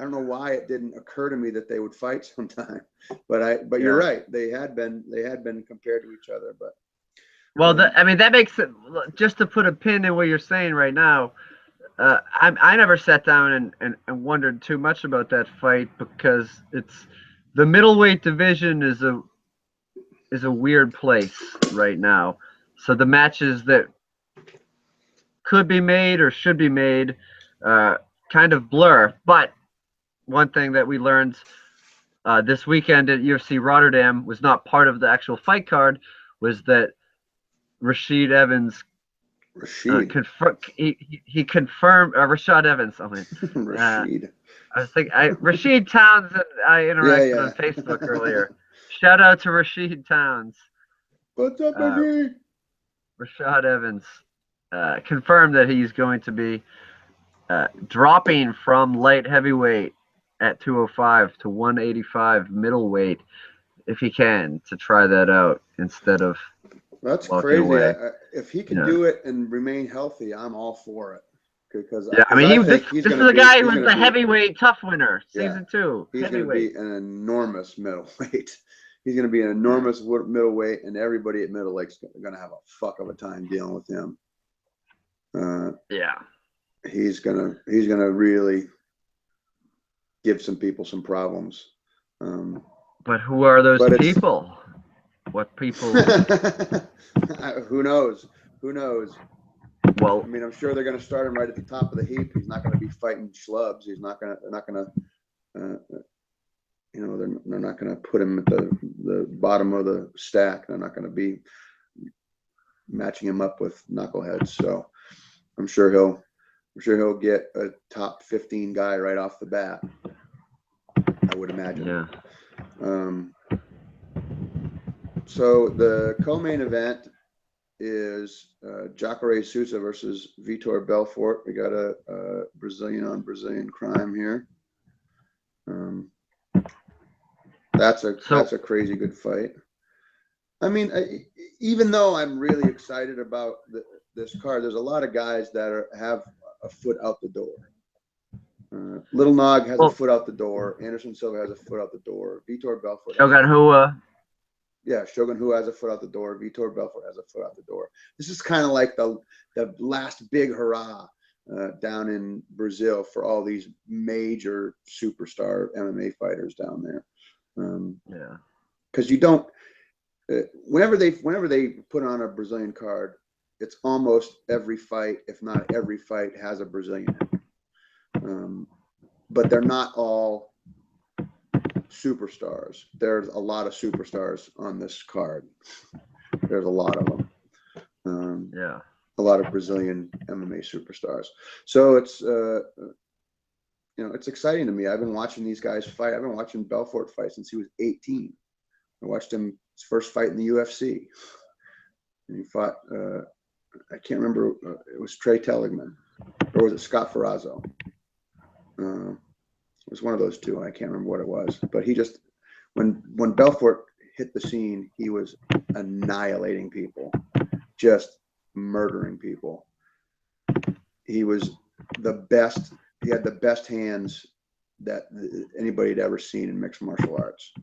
don't know why it didn't occur to me that they would fight sometime. But you're right. They had been compared to each other. But that makes it, just to put a pin in what you're saying right now. I never sat down and wondered too much about that fight, because it's the middleweight division is a weird place right now. So the matches that could be made or should be made kind of blur. But one thing that we learned this weekend at UFC Rotterdam was not part of the actual fight card, was that Rashad Evans confirmed Rashad Evans. I mean, Rashid. I was thinking Rashid Townsend. I interacted on Facebook earlier. Shout out to Rashid Towns. What's up, Rashid? Rashad Evans confirmed that he's going to be dropping from light heavyweight at 205 to 185 middleweight, if he can, to try that out instead of. That's crazy. If he can do it and remain healthy, I'm all for it. Because this is a guy who was the heavyweight tough winner, season 2. He's going to be an enormous middleweight. He's going to be an enormous middleweight, and everybody at middleweight's going to have a fuck of a time dealing with him. He's gonna really give some people some problems. But who are those But people? What people? Who knows? Who knows? Well, I mean, I'm sure they're going to start him right at the top of the heap. He's not going to be fighting schlubs. He's not going to. They're not going to. You know, they're not going to put him at the bottom of the stack. They're not going to be matching him up with knuckleheads. So I'm sure he'll get a top 15 guy right off the bat. I would imagine. yeah. So the co-main event is Jacare Souza versus Vitor Belfort. We got a Brazilian on Brazilian crime here. That's a crazy good fight. I mean, even though I'm really excited about this card, there's a lot of guys that have a foot out the door. Little Nog has a foot out the door. Anderson Silva has a foot out the door. Vitor Belfort. Shogun Rua. Yeah, Shogun Rua has a foot out the door. Vitor Belfort has a foot out the door. This is kind of like the last big hurrah down in Brazil for all these major superstar MMA fighters down there. Yeah. Because you don't. Whenever they put on a Brazilian card, it's almost every fight, if not every fight, has a Brazilian in it. But they're not all superstars. There's a lot of superstars on this card. There's a lot of them. Yeah. A lot of Brazilian MMA superstars. So it's it's exciting to me. I've been watching these guys fight. I've been watching Belfort fight since he was 18. I watched him his first fight in the UFC. And he fought, I can't remember, it was Trey Telligman, or was it Scott Ferrazzo? It was one of those two. I can't remember what it was. But he just, when Belfort hit the scene, he was annihilating people, just murdering people. He was the best. He had the best hands that anybody had ever seen in mixed martial arts.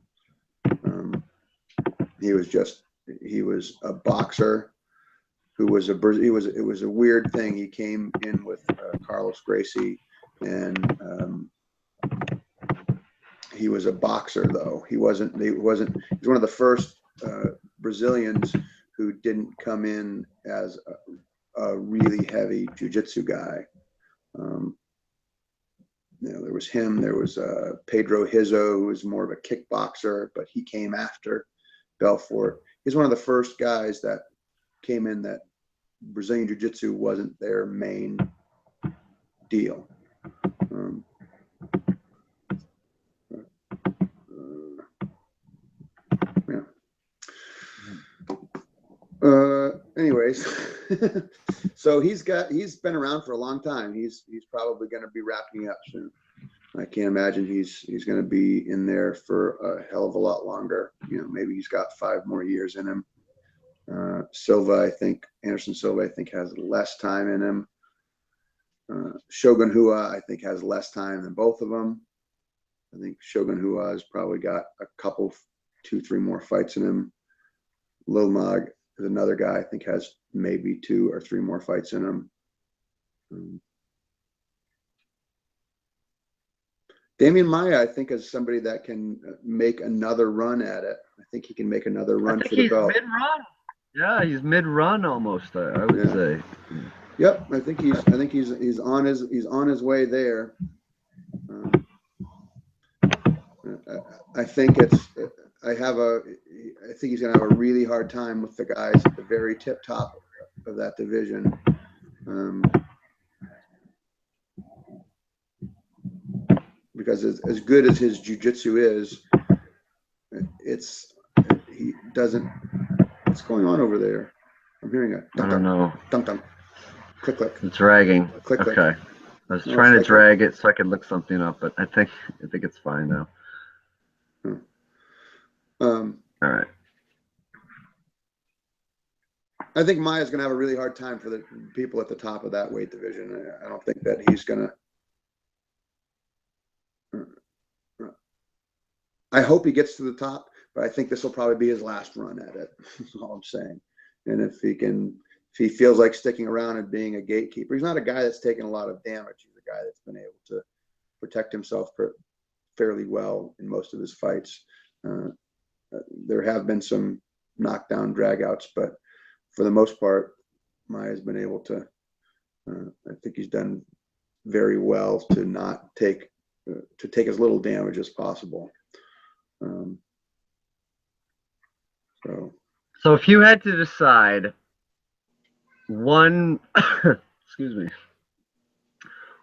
He was a boxer who was it was a weird thing. He came in with Carlos Gracie, and he was a boxer, though. He was one of the first Brazilians who didn't come in as a really heavy jiu-jitsu guy. There was him. There was Pedro Rizzo, who was more of a kickboxer, but he came after Belfort. He's one of the first guys that came in that Brazilian jiu-jitsu wasn't their main deal. Anyways, so he's been around for a long time. He's probably going to be wrapping up soon. I can't imagine he's going to be in there for a hell of a lot longer. Maybe he's got 5 more years in him. Anderson Silva, I think, has less time in him. Shogun Rua, I think, has less time than both of them. I think Shogun Rua has probably got a couple, 2-3 more fights in him. Lil Nog is another guy I think has maybe 2 or 3 more fights in him. Damian Maia, I think, is somebody that can make another run at it. I think he can make another run for the belt. Mid-run. Yeah, he's mid-run almost. I would say. Yep, I think he's on his way there. I think he's going to have a really hard time with the guys at the very tip top of that division. Because as good as his jiu-jitsu is, he doesn't. What's going on over there? I'm hearing a I don't know. Dum-dum. Click, click. It's dragging. Click, click. Okay. I was trying to drag it so I could look something up, but I think it's fine now. All right. I think Maia's going to have a really hard time for the people at the top of that weight division. I don't think that he's going to. I hope he gets to the top, but I think this will probably be his last run at it. That's all I'm saying. And if he feels like sticking around and being a gatekeeper, he's not a guy that's taken a lot of damage. He's a guy that's been able to protect himself fairly well in most of his fights. There have been some knockdown dragouts, but for the most part, Maia's been able to. I think he's done very well to not take as little damage as possible. So if you had to decide one, excuse me,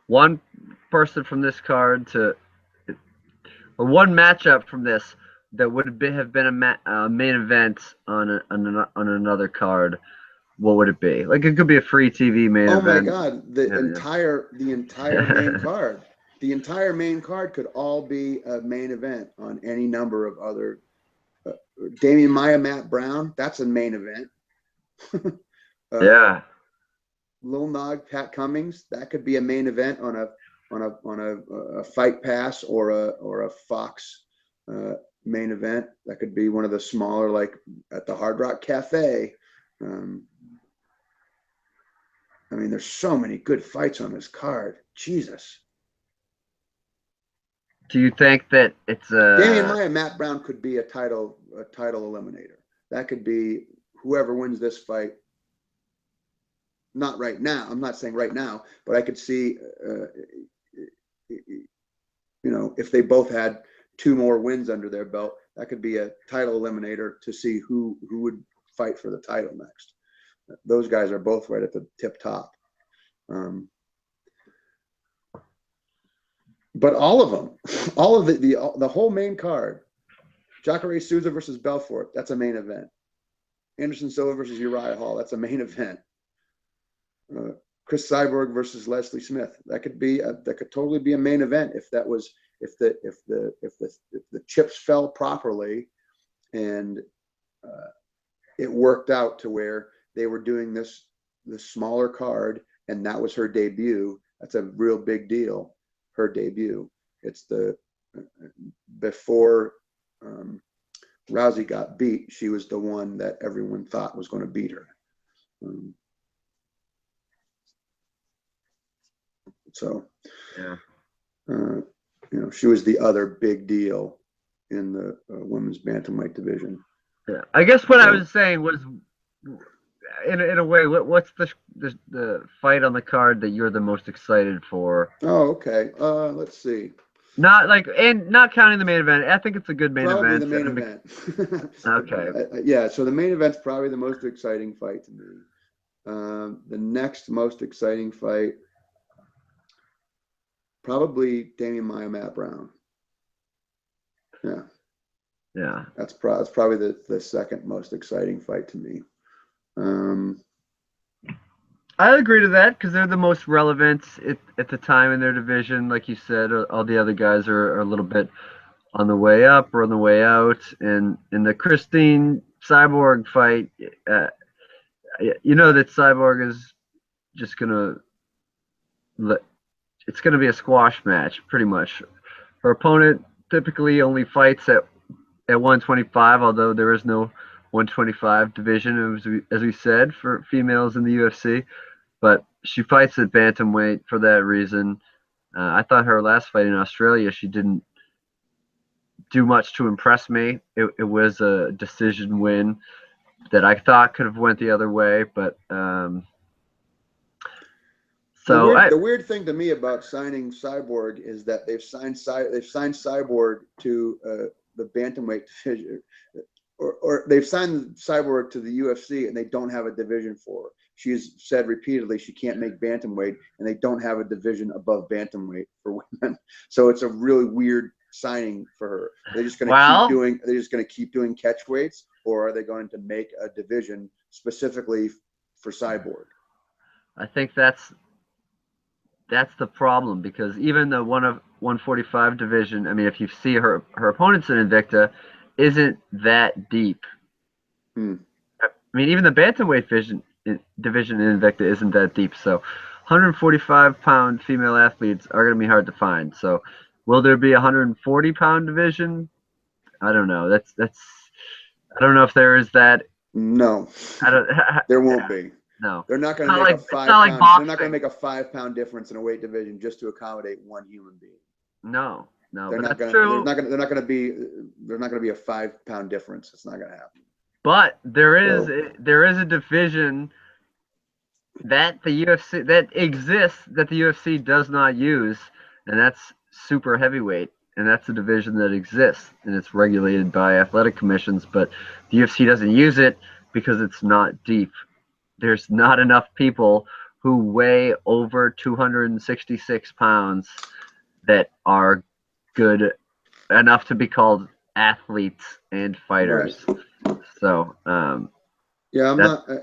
one person from this card or one matchup from this that would have been a main event on another card, what would it be? Like, it could be a free TV main event. Oh my God, the entire main card. The entire main card could all be a main event on any number of other. Damian Maia, Matt Brown, that's a main event. Yeah. Lil Nog, Pat Cummings, that could be a main event on a Fight Pass or a Fox main event. That could be one of the smaller, like at the Hard Rock Cafe. I mean, there's so many good fights on this card. Jesus. Do you think that it's a Damian Maia, Matt Brown could be a title eliminator? That could be whoever wins this fight. Not right now. I'm not saying right now, but I could see, if they both had 2 more wins under their belt, that could be a title eliminator to see who would fight for the title next. Those guys are both right at the tip top. But all of them, all of the whole main card, Jacare Souza versus Belfort, that's a main event. Anderson Silva versus Uriah Hall, that's a main event. Chris Cyborg versus Leslie Smith, that could totally be a main event if the chips fell properly and it worked out to where they were doing this smaller card and that was her debut. That's a real big deal. Her debut. It's before Rousey got beat, she was the one that everyone thought was going to beat her. She was the other big deal in the women's bantamweight division. Yeah, I guess what I was saying was, in a way, what's the fight on the card that you're the most excited for? Oh, okay. Let's see. Not counting the main event. I think it's a good main event. Probably the main event. Okay. Yeah, so the main event's probably the most exciting fight to me. The next most exciting fight, probably Damian Maia, Matt Brown. Yeah. Yeah. That's probably the second most exciting fight to me. I agree to that because they're the most relevant at the time in their division. Like you said, all the other guys are a little bit on the way up or on the way out. And in the Christine Cyborg fight, that Cyborg is just it's gonna be a squash match pretty much. Her opponent typically only fights at 125, although there is no 125 division, as we said, for females in the UFC. But she fights at bantamweight for that reason. I thought her last fight in Australia, she didn't do much to impress me. It was a decision win that I thought could have went the other way, but the weird thing to me about signing Cyborg is that they've signed Cyborg to the bantamweight division, or they've signed Cyborg to the UFC and they don't have a division for her. She's said repeatedly she can't make bantamweight, and they don't have a division above bantamweight for women. So it's a really weird signing for her. They're just going to keep doing catch weights, or are they going to make a division specifically for Cyborg? I think that's the problem, because even the 145 division, I mean, if you see her opponents in Invicta, isn't that deep. I mean, even the bantamweight division in Invicta isn't that deep. So 145-pound female athletes are going to be hard to find. So will there be a 140-pound division? I don't know. That's I don't know if there is that. No, there won't be. No, they're not going to make a 5 pound. They're not going to make a 5-pound difference in a weight division just to accommodate one human being. No, No, they're but not that's gonna. true. They're not gonna be. There's not gonna be a 5-pound difference. It's not gonna happen. But there is So, a division that the UFC that exists that the UFC does not use, and that's super heavyweight, and that's a division that exists and it's regulated by athletic commissions, but the UFC doesn't use it because it's not deep. There's not enough people who weigh over 266 pounds that are good enough to be called athletes and fighters. right. So Yeah, I'm that's not.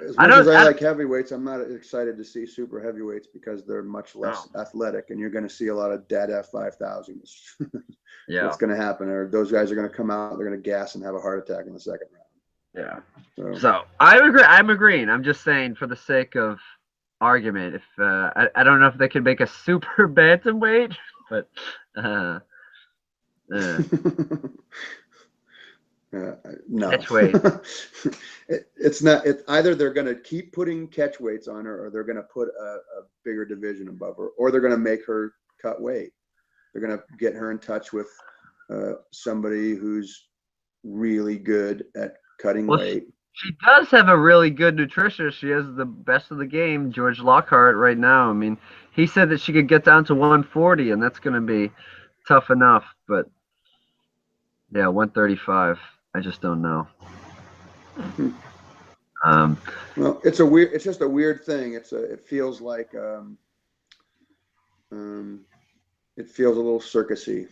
As I much as don't I I, like heavyweights, I'm not excited to see super heavyweights because they're much less oh, athletic, and you're going to see a lot of dead F5000s. So yeah. it's going to happen, or those guys are going to come out, they're going to gas and have a heart attack in the second Yeah. round. So I agree. I'm agreeing. I'm just saying for the sake of argument, if I don't know if they could make a super bantamweight, but uh, uh, No, catch weight. it's not. It's either they're going to keep putting catch weights on her, or they're going to put a bigger division above her, or they're going to make her cut weight. They're going to get her in touch with somebody who's really good at cutting Well, weight. she does have a really good nutritionist. She has the best of the game, George Lockhart, right now. I mean, he said that she could get down to 140, and that's going to be tough enough. But yeah, 135. I just don't know. Well, it's a weird. It's just a weird thing. It feels like it feels a little circusy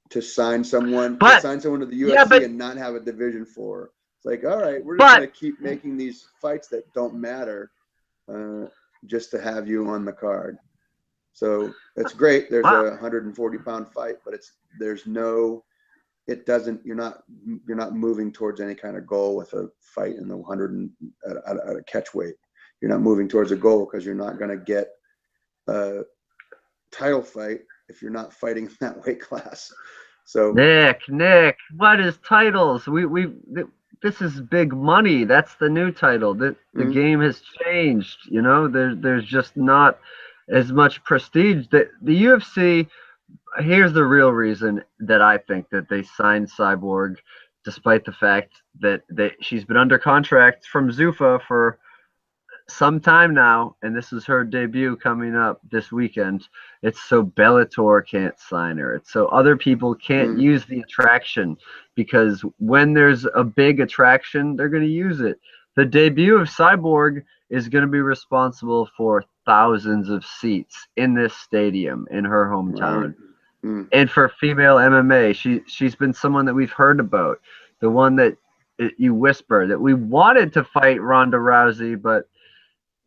to sign someone to but the yeah, UFC and not have a division for. It's like, all right, we're just but gonna keep making these fights that don't matter, just to have you on the card. So it's great. There's wow. a 140-pound fight, but there's no. It doesn't. You're not moving towards any kind of goal with a fight in the 100 at a catch weight. You're not moving towards a goal because you're not going to get a title fight if you're not fighting in that weight class. So Nick, what is titles? This is big money. That's the new title. The game has changed. You know, there's just not as much prestige. The UFC. Here's the real reason that I think that they signed Cyborg, despite the fact that she's been under contract from Zuffa for some time now, and this is her debut coming up this weekend. It's so Bellator can't sign her. It's so other people can't use the attraction, because when there's a big attraction, they're going to use it. The debut of Cyborg is going to be responsible for thousands of seats in this stadium in her hometown. right. And for female MMA, she's been someone that we've heard about, the one that you whisper that we wanted to fight Ronda Rousey, but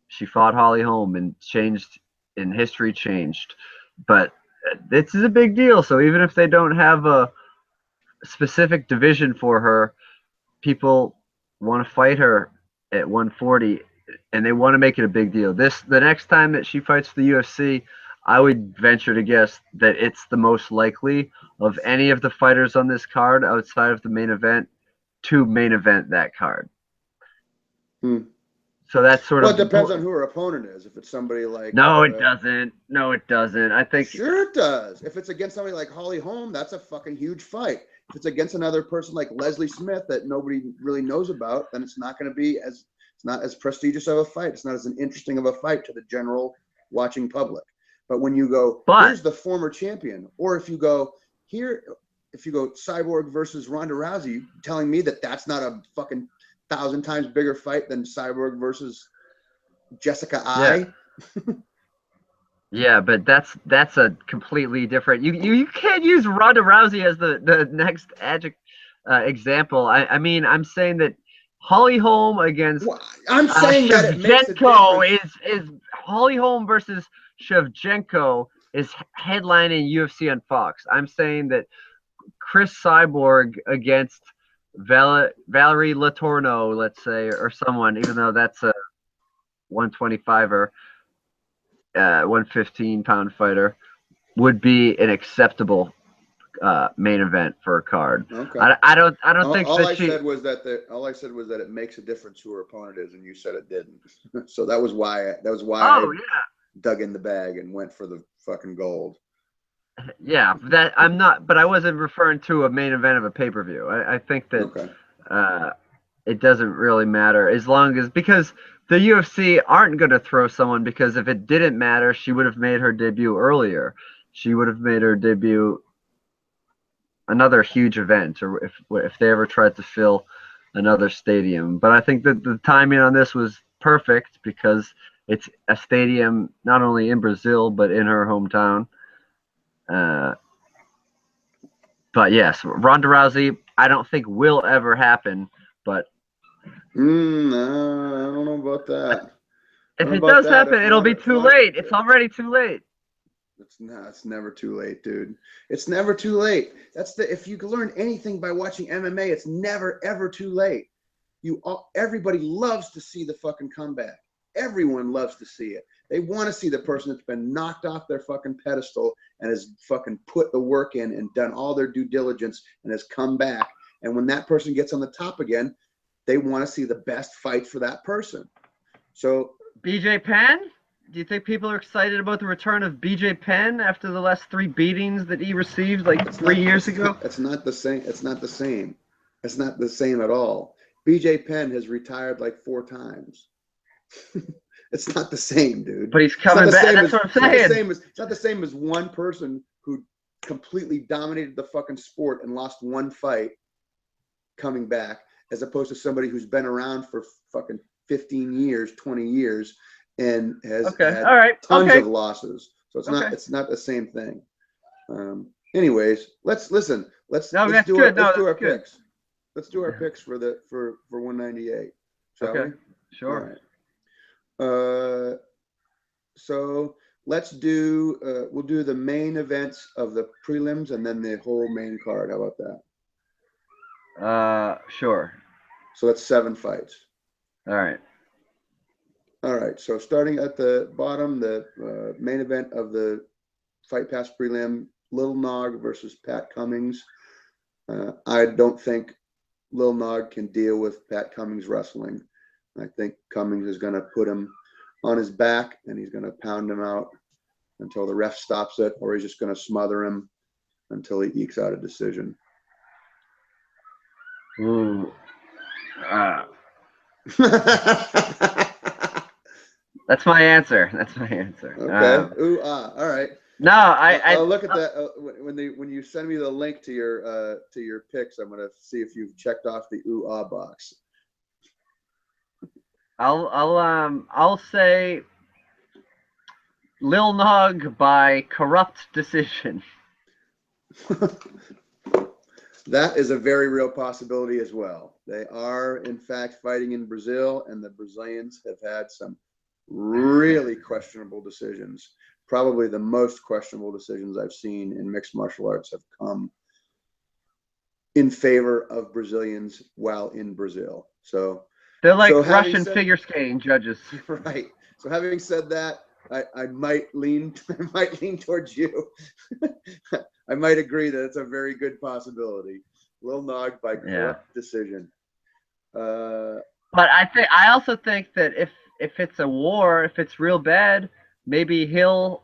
she fought Holly Holm and changed, and history changed. But this is a big deal. So even if they don't have a specific division for her, people want to fight her at 140, and they want to make it a big deal. The next time that she fights the UFC, I would venture to guess that it's the most likely of any of the fighters on this card outside of the main event to main event that card. So that's sort Well, of. it depends on who her opponent is. If it's somebody like No, it doesn't. No, it doesn't. I think. Sure it does. If it's against somebody like Holly Holm, that's a fucking huge fight. If it's against another person like Leslie Smith that nobody really knows about, then it's not going to be it's not as prestigious of a fight. It's not as interesting of a fight to the general watching public. But when you go, here's the former champion, or if you go Cyborg versus Ronda Rousey, telling me that that's not a fucking 1,000 times bigger fight than Cyborg versus Jessica I. Yeah, but that's a completely different. You can't use Ronda Rousey as the next example. I mean, I'm saying that Holly Holm against I'm saying that it makes a difference. is Holly Holm versus Shevchenko is headlining UFC on Fox. I'm saying that Chris Cyborg against Valerie Letourneau, let's say, or someone, even though that's a 125er. 115-pound fighter would be an acceptable main event for a card. Okay. I don't think all that I said was that it makes a difference who her opponent is, and you said it didn't. So that was why I dug in the bag and went for the fucking gold. Yeah, that I'm not, but I wasn't referring to a main event of a pay-per-view. I think that Okay. uh, it doesn't really matter as long as because the UFC aren't going to throw someone because if it didn't matter, she would have made her debut earlier. She would have made her debut another huge event, or if they ever tried to fill another stadium. But I think that the timing on this was perfect because it's a stadium not only in Brazil but in her hometown. Uh, but yes, Ronda Rousey, I don't think will ever happen. But I don't know about that. I if don't it know about does that. happen, it'll be too late. It's already too late. It's never too late, dude. It's never too late. If you can learn anything by watching MMA, it's never ever too late. Everybody loves to see the fucking comeback. Everyone loves to see it. They want to see the person that's been knocked off their fucking pedestal and has fucking put the work in and done all their due diligence and has come back. And when that person gets on the top again, they want to see the best fight for that person. So BJ Penn? Do you think people are excited about the return of BJ Penn after the last 3 beatings that he received like 3 years ago? It's not the same. It's not the same. It's not the same at all. BJ Penn has retired like 4 times. It's not the same, dude. But he's coming back. That's what I'm saying. It's not the same as one person who completely dominated the fucking sport and lost one fight coming back, as opposed to somebody who's been around for fucking 15 years, 20 years, and has had tons of losses. So it's not the same thing. Anyways, let's do our picks. Let's do our picks for 198. Shall we? Sure. All right. So let's do we'll do the main events of the prelims and then the whole main card. How about that? Sure. So that's 7 fights. All right. So starting at the bottom, the main event of the Fight Pass prelim, Lil Nog versus Pat Cummings. I don't think Lil Nog can deal with Pat Cummings wrestling. I think Cummings is going to put him on his back and he's going to pound him out until the ref stops it, or he's just going to smother him until he ekes out a decision. Ooh. That's my answer. Okay. All right. No, I'll look at that when you send me the link to your picks. I'm gonna see if you've checked off the box. I'll say Lil Nog by corrupt decision. That is a very real possibility as well. They are in fact fighting in Brazil, and the Brazilians have had some really questionable decisions. Probably the most questionable decisions I've seen in mixed martial arts have come in favor of Brazilians while in Brazil. So they're like Russian figure skating judges. Right. So having said that, I might lean towards you. I might agree that it's a very good possibility. Lil Nog by corrupt decision. But I also think that if it's a war, if it's real bad, maybe he'll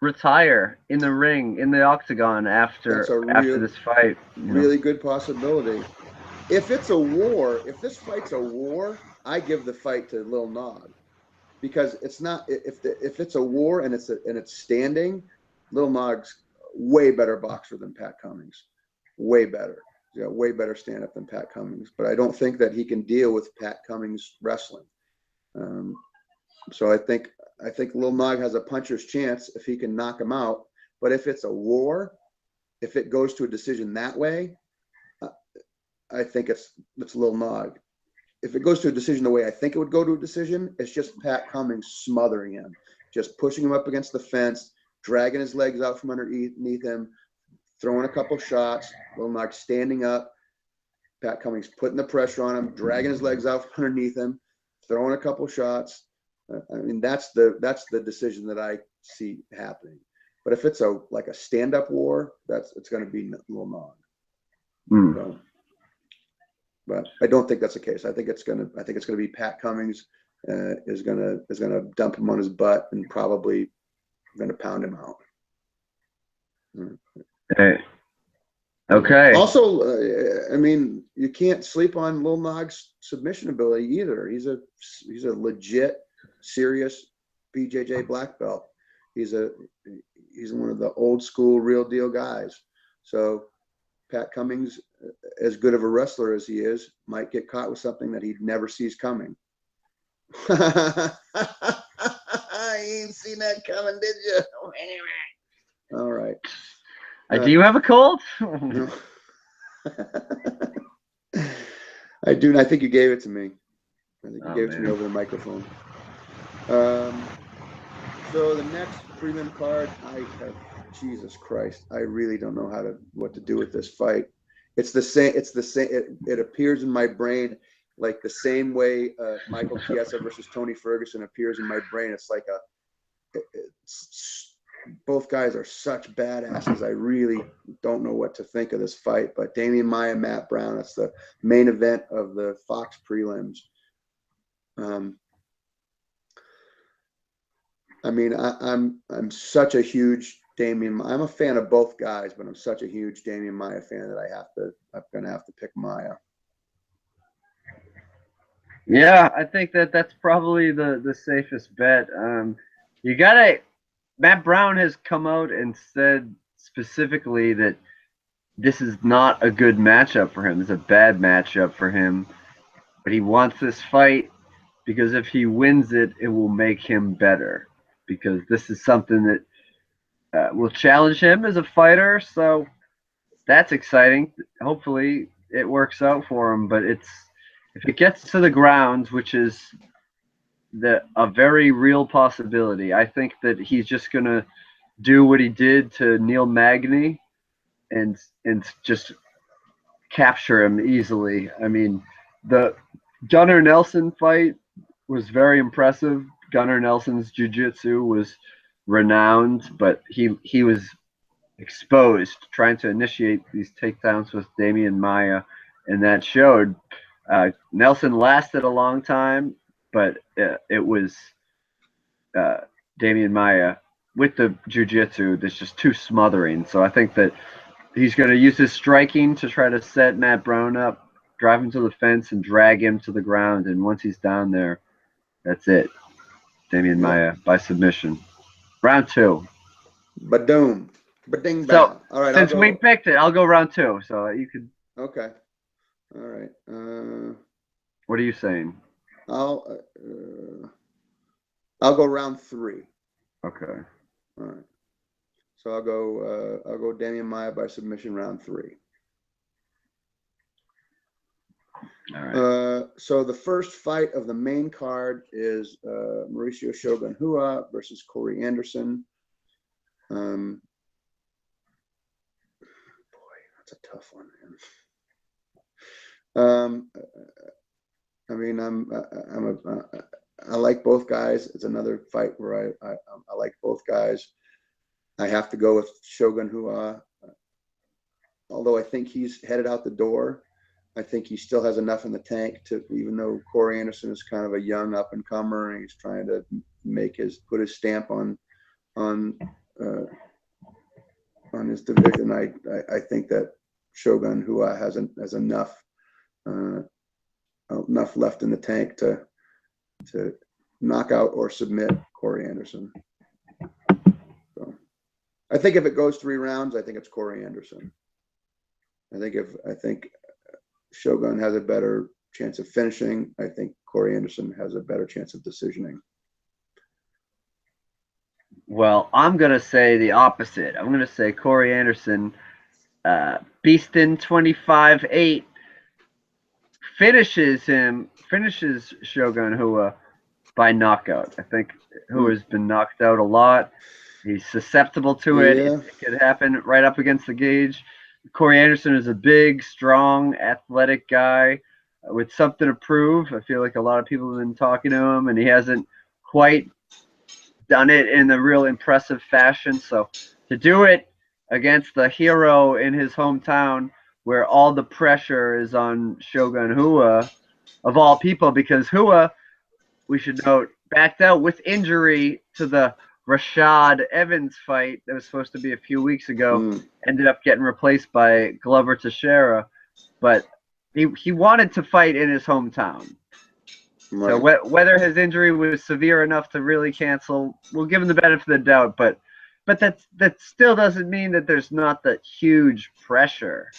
retire in the ring, in the octagon after this fight. Really good possibility. If it's a war, if this fight's a war, I give the fight to Lil Nog, because it's not. If it's a war and it's standing, Lil Nog's way better boxer than Pat Cummings, way better. Yeah, way better stand up than Pat Cummings. But I don't think that he can deal with Pat Cummings wrestling. So I think Lil Nog has a puncher's chance if he can knock him out. But if it's a war, if it goes to a decision that way, I think it's Lil Nog. If it goes to a decision the way I think it would go to a decision, it's just Pat Cummings smothering him, just pushing him up against the fence, dragging his legs out from underneath him, throwing a couple shots, Lil Nog standing up, Pat Cummings putting the pressure on him, dragging his legs out from underneath him, throwing a couple shots. I mean, that's the decision that I see happening. But if it's a stand-up war, it's going to be Lil Nog. So, but I don't think that's the case. I think it's going to be Pat Cummings is going to dump him on his butt and probably going to pound him out. Hey. Okay. Also, I mean, you can't sleep on Lil Nog's submission ability either. He's a legit, serious BJJ black belt. He's one of the old school, real deal guys. So Pat Cummings, as good of a wrestler as he is, might get caught with something that he never sees coming. You ain't seen that coming, did you? All right. Do you have a cold? No. I do. I think you gave it to me. I think you gave it to me over the microphone. So the next prelim card, Jesus Christ, I really don't know what to do with this fight. It's the same. It appears in my brain like the same way Michael Chiesa versus Tony Ferguson appears in my brain. It's like both guys are such badasses. I really don't know what to think of this fight. But Damian Maia, Matt Brown, that's the main event of the Fox prelims. I mean, I'm such a huge Damian. I'm a fan of both guys, but I'm such a huge Damian Maia fan that I'm gonna have to pick Maia. Yeah, I think that's probably the safest bet. Matt Brown has come out and said specifically that this is not a good matchup for him. It's a bad matchup for him, but he wants this fight because if he wins it, it will make him better. Because this is something that will challenge him as a fighter. So that's exciting. Hopefully, it works out for him. But if it gets to the ground, which is a very real possibility, I think that he's just gonna do what he did to Neil Magny and just capture him easily. I mean, the Gunnar Nelson fight was very impressive. Gunnar Nelson's jiu-jitsu was renowned, but he was exposed trying to initiate these takedowns with Damian Maia, and that showed. Nelson lasted a long time, but it was Damian Maia with the jiu-jitsu that's just too smothering. So I think that he's going to use his striking to try to set Matt Brown up, drive him to the fence, and drag him to the ground. And once he's down there, that's it. Damian Maia by submission. Round 2. Badoom. Bading So, bang. All right, since we picked it, I'll go round 2. So you could. Okay. All right. What are you saying? I'll go round 3. Okay. All right. So I'll go Damian Maia by submission round 3. All right. So the first fight of the main card is Mauricio Shogun Rua versus Corey Anderson. Boy, that's a tough one, man. I mean, I like both guys. It's another fight where I like both guys. I have to go with Shogun Rua, although I think he's headed out the door. I think he still has enough in the tank to, even though Corey Anderson is kind of a young up and comer, and he's trying to put his stamp on his division. I think that Shogun Rua has enough left in the tank to knock out or submit Corey Anderson. So I think if it goes 3 rounds, I think it's Corey Anderson. I think Shogun has a better chance of finishing. I think Corey Anderson has a better chance of decisioning. Well, I'm going to say the opposite. I'm going to say Corey Anderson, Beastin 25-8, finishes Shogun Rua by knockout. I think Rua's been knocked out a lot. He's susceptible to it. Yeah. It could happen right up against the gauge. Corey Anderson is a big, strong, athletic guy with something to prove. I feel like a lot of people have been talking to him, and he hasn't quite done it in a real impressive fashion. So to do it against the hero in his hometown, where all the pressure is on Shogun Rua, of all people, because Rua, we should note, backed out with injury to the Rashad Evans fight that was supposed to be a few weeks ago ended up getting replaced by Glover Teixeira, but he wanted to fight in his hometown. Right. So whether his injury was severe enough to really cancel, we'll give him the benefit of the doubt. But that still doesn't mean that there's not that huge pressure.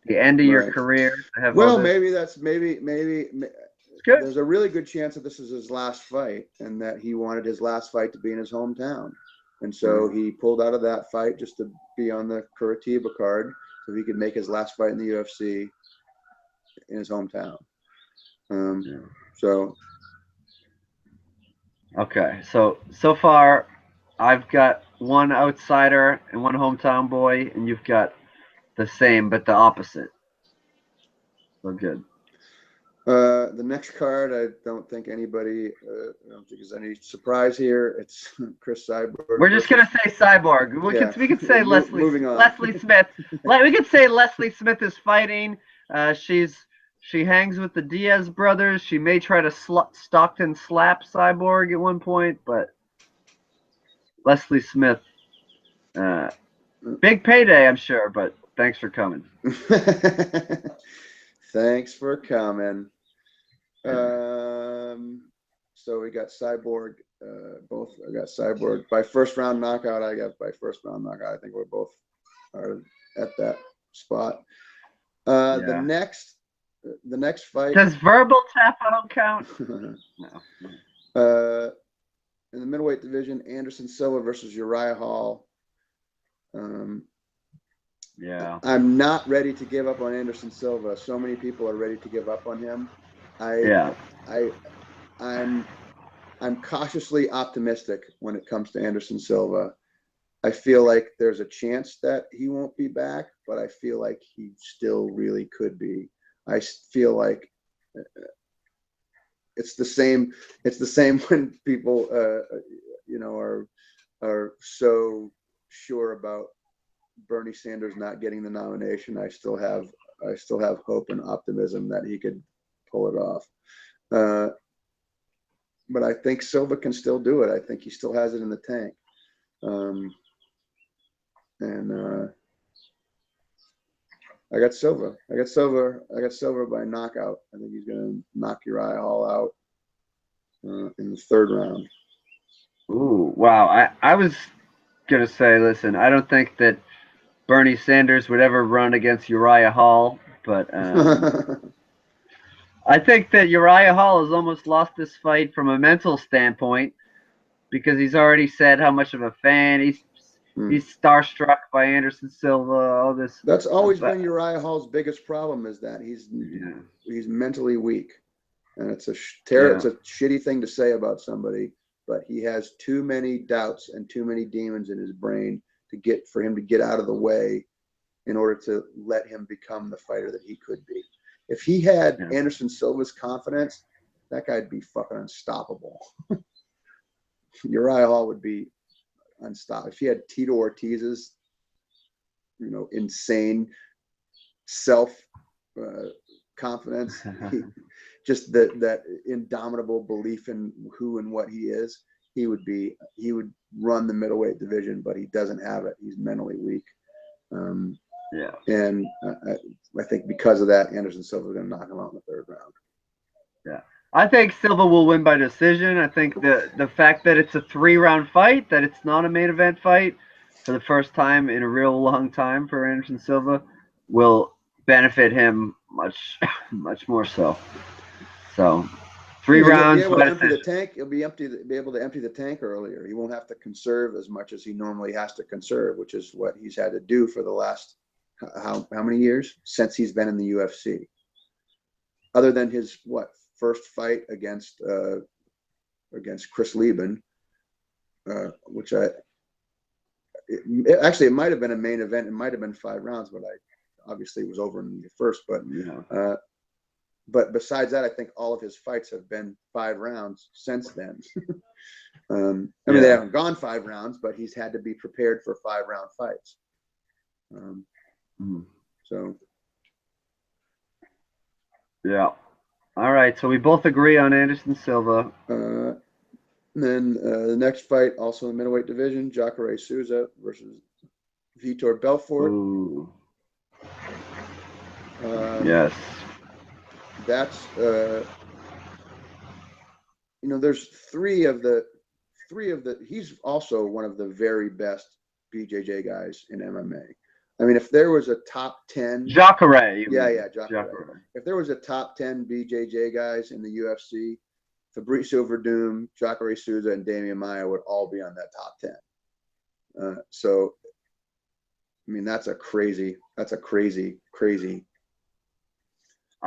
The end of your career. To have maybe there's a really good chance that this is his last fight, and that he wanted his last fight to be in his hometown, and so he pulled out of that fight just to be on the Curitiba card, so he could make his last fight in the UFC in his hometown. So. Okay, so far, I've got one outsider and one hometown boy, and you've got the same but the opposite. So good. The next card, I don't think anybody. I don't think there's any surprise here. It's Chris Cyborg. We're just gonna say Cyborg. We could say Leslie Smith. We could say Leslie Smith is fighting. She hangs with the Diaz brothers. She may try to Stockton slap Cyborg at one point, but Leslie Smith, big payday, I'm sure. But thanks for coming. Thanks for coming. So we got Cyborg. I got Cyborg by first round knockout. I got by first round knockout. I think we're both are at that spot. The next fight. Does verbal tap out count? No. In the middleweight division, Anderson Silva versus Uriah Hall. Yeah. I'm not ready to give up on Anderson Silva. So many people are ready to give up on him. I'm cautiously optimistic when it comes to Anderson Silva. I feel like there's a chance that he won't be back, but I feel like he still really could be. I feel like it's the same. It's the same when people, are so sure about Bernie Sanders not getting the nomination. I still have hope and optimism that he could pull it off. But I think Silva can still do it. I think he still has it in the tank. I got Silva. I got Silva by knockout. I think he's going to knock Uriah Hall out in the third round. Ooh, wow. I was going to say, listen, I don't think that Bernie Sanders would ever run against Uriah Hall, but I think that Uriah Hall has almost lost this fight from a mental standpoint because he's already said how much of a fan he's starstruck by Anderson Silva. All this. That's always been Uriah Hall's biggest problem, is that he's mentally weak, and it's a shitty thing to say about somebody, but he has too many doubts and too many demons in his brain for him to get out of the way in order to let him become the fighter that he could be. If he had Anderson Silva's confidence, that guy'd be fucking unstoppable. Uriah Hall would be unstoppable. If he had Tito Ortiz's, insane self confidence, just that indomitable belief in who and what he is, he would run the middleweight division, but he doesn't have it. He's mentally weak. And I think because of that, Anderson Silva is going to knock him out in the third round. Yeah. I think Silva will win by decision. I think the fact that it's a 3-round fight, that it's not a main event fight for the first time in a real long time for Anderson Silva, will benefit him much, much more so. So 3 rounds. He'll be able to empty the tank. He'll be able to empty the tank earlier. He won't have to conserve as much as he normally has to conserve, which is what he's had to do for the last how many years since he's been in the UFC. Other than his first fight against Chris Lieben, which it might have been a main event. It might have been 5 rounds, but obviously it was over in the first. But besides that, I think all of his fights have been 5 rounds since then. They haven't gone 5 rounds, but he's had to be prepared for 5-round fights. So. Yeah. All right. So we both agree on Anderson Silva. And then the next fight, also in the middleweight division, Jacare Souza versus Vitor Belfort. Ooh. Yes. That's there's three of the. He's also one of the very best BJJ guys in MMA. I mean, if there was a top 10, Jacare. Jacare. If there was a top 10 BJJ guys in the UFC, Fabricio Verdum, Jacare Souza, and Damian Maia would all be on that top 10. So, I mean, that's a crazy. I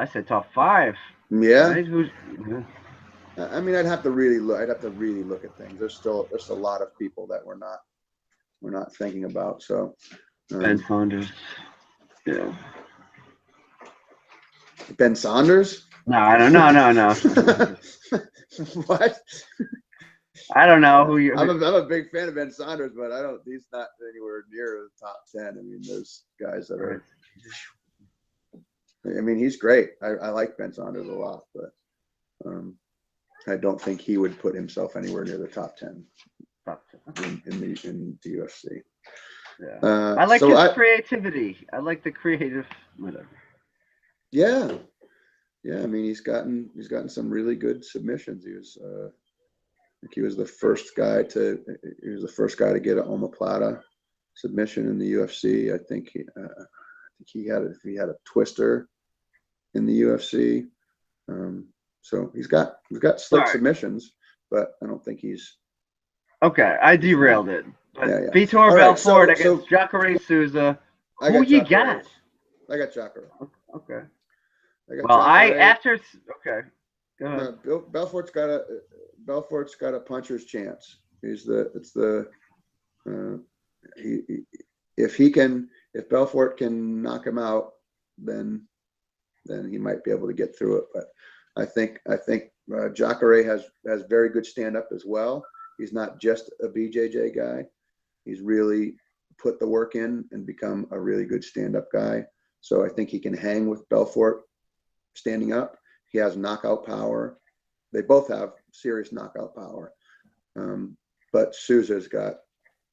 said top 5. Yeah. Right? I mean, I'd have to really look at things. There's a lot of people that we're not thinking about. So, Ben Saunders. Yeah. Ben Saunders? No, I don't know. No. What? I don't know who you. I'm a big fan of Ben Saunders, but he's not anywhere near the top 10. I mean, those guys that are. I mean, he's great. I like Ben Saunders a lot, but I don't think he would put himself anywhere near the top 10 in the UFC. Yeah. I like his creativity. I like the creative whatever. Yeah. I mean, he's gotten some really good submissions. I think he was the first guy to get an omoplata submission in the UFC. I think he had a twister in the UFC. So he's got slick submissions, but I don't think he's. Okay, I derailed it. But Yeah. Vitor Belfort against Jacare Souza. Who you got? I got Jacare. Okay. Go ahead. Belfort's got a puncher's chance. If Belfort can knock him out, then he might be able to get through it. But I think Jacare has very good stand up as well. He's not just a BJJ guy. He's really put the work in and become a really good stand up guy. So I think he can hang with Belfort standing up. He has knockout power. They both have serious knockout power. But Souza's got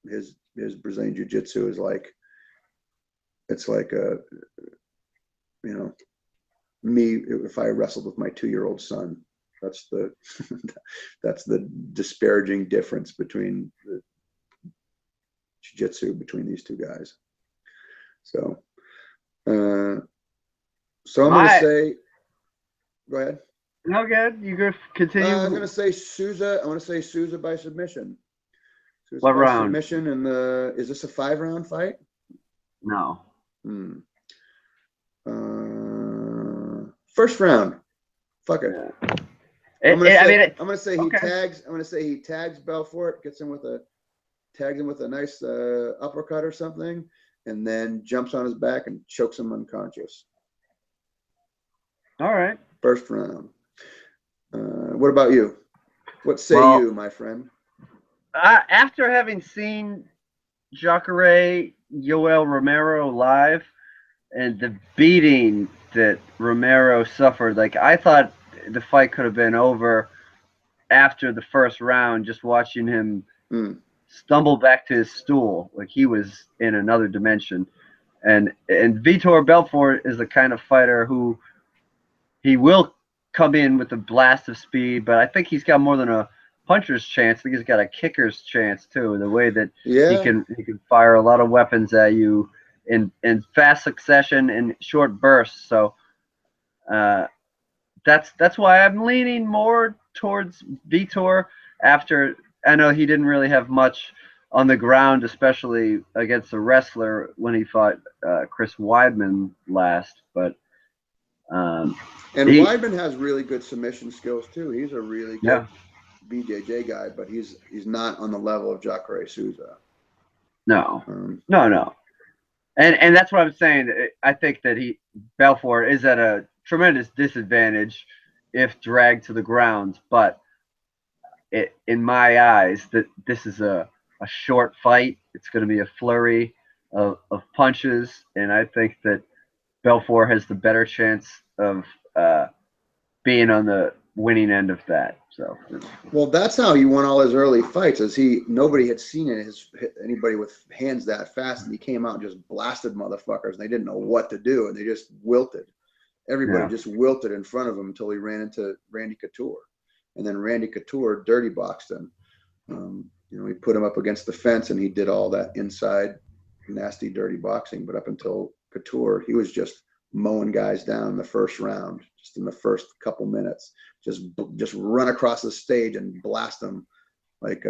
his Brazilian jiu-jitsu is like, it's like me if I wrestled with my 2-year-old son. That's the disparaging difference between the jiu-jitsu between these two guys. So I'm going to say, go ahead. No, good. You go continue. I'm going to say Souza. I want to say Souza by submission. What round? Submission, and is this a 5-round fight? No. First round. Fuck it. Yeah. I'm going to say he tags. I'm going to say he tags Belfort, tags him with a nice uppercut or something, and then jumps on his back and chokes him unconscious. All right. First round. What about you? What say you, my friend? After having seen Jacare Yoel Romero live and the beating that Romero suffered, like I thought the fight could have been over after the first round, just watching him stumble back to his stool like he was in another dimension. And Vitor Belfort is the kind of fighter who he will come in with a blast of speed, but I think he's got more than a puncher's chance. I think he's got a kicker's chance too. The way that he can fire a lot of weapons at you in fast succession in short bursts. So that's why I'm leaning more towards Vitor. After I know he didn't really have much on the ground, especially against a wrestler when he fought Chris Weidman last, but. Weidman has really good submission skills too. He's a really good BJJ guy, but he's not on the level of Jacare Souza. No. And that's what I'm saying. I think that Belfort is at a tremendous disadvantage if dragged to the ground. But in my eyes, that this is a short fight. It's going to be a flurry of punches, and I think that Belfort has the better chance of being on the winning end of that. So, well, that's how he won all his early fights. Nobody had seen anybody with hands that fast, and he came out and just blasted motherfuckers, and they didn't know what to do, and they just wilted. Everybody just wilted in front of him until he ran into Randy Couture, and then Randy Couture dirty boxed him. He put him up against the fence, and he did all that inside nasty, dirty boxing. But up until Couture, he was just mowing guys down in the first round, just in the first couple minutes, just run across the stage and blast them like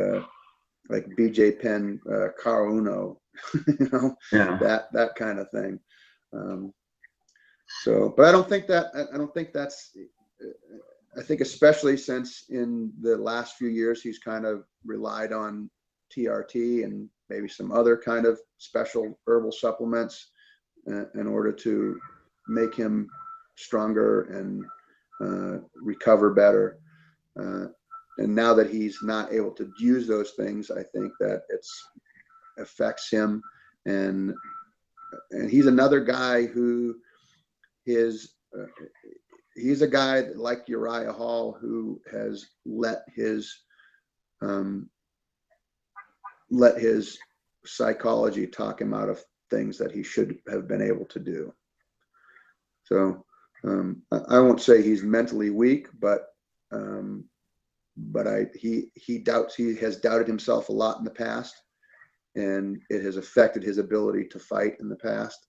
BJ Penn, Carl Uno, that kind of thing. But I don't think that's. I think especially since in the last few years he's kind of relied on TRT and maybe some other kind of special herbal supplements in order to make him stronger and recover better. And now that he's not able to use those things, I think that it's affects him. And he's another guy who he's a guy like Uriah Hall who has let his psychology talk him out of things that he should have been able to do. So I won't say he's mentally weak, but he has doubted himself a lot in the past, and it has affected his ability to fight in the past.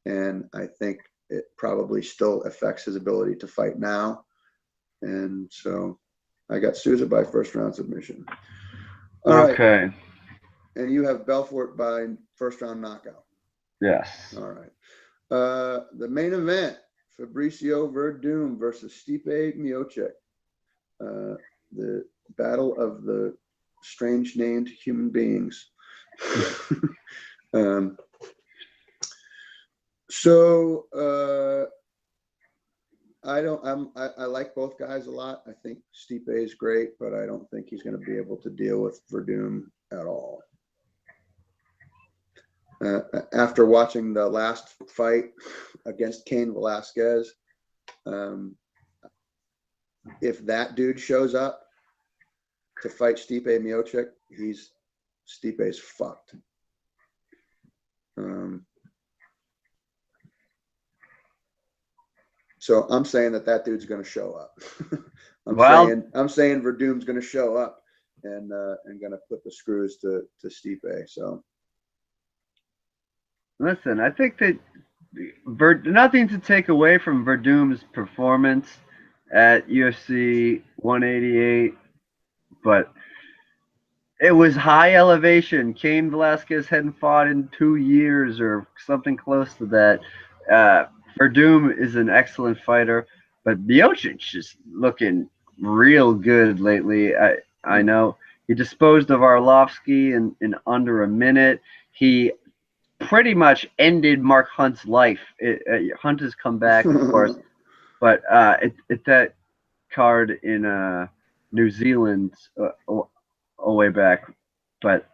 And I think it probably still affects his ability to fight now. And so I got Souza by first round submission. All okay. Right. And you have Belfort by first round knockout. Yes. All right. The main event, Fabricio Verdum versus Stipe Miocic. The battle of the strange named human beings. I like both guys a lot. I think Stipe is great, but I don't think he's going to be able to deal with Verdum at all. After watching the last fight against Cain Velasquez, if that dude shows up to fight Stipe Miocic, Stipe's fucked. So I'm saying that dude's going to show up. I'm saying Verdum's going to show up and going to put the screws to Stipe. So listen, I think that nothing to take away from Verdum's performance at UFC 188, but it was high elevation. Cain Velasquez hadn't fought in 2 years or something close to that. Verdum is an excellent fighter, but Miocic is looking real good lately. I know he disposed of Arlovsky in under a minute. He pretty much ended Mark Hunt's life. Hunt has come back, of course, but at that card in New Zealand a way back. But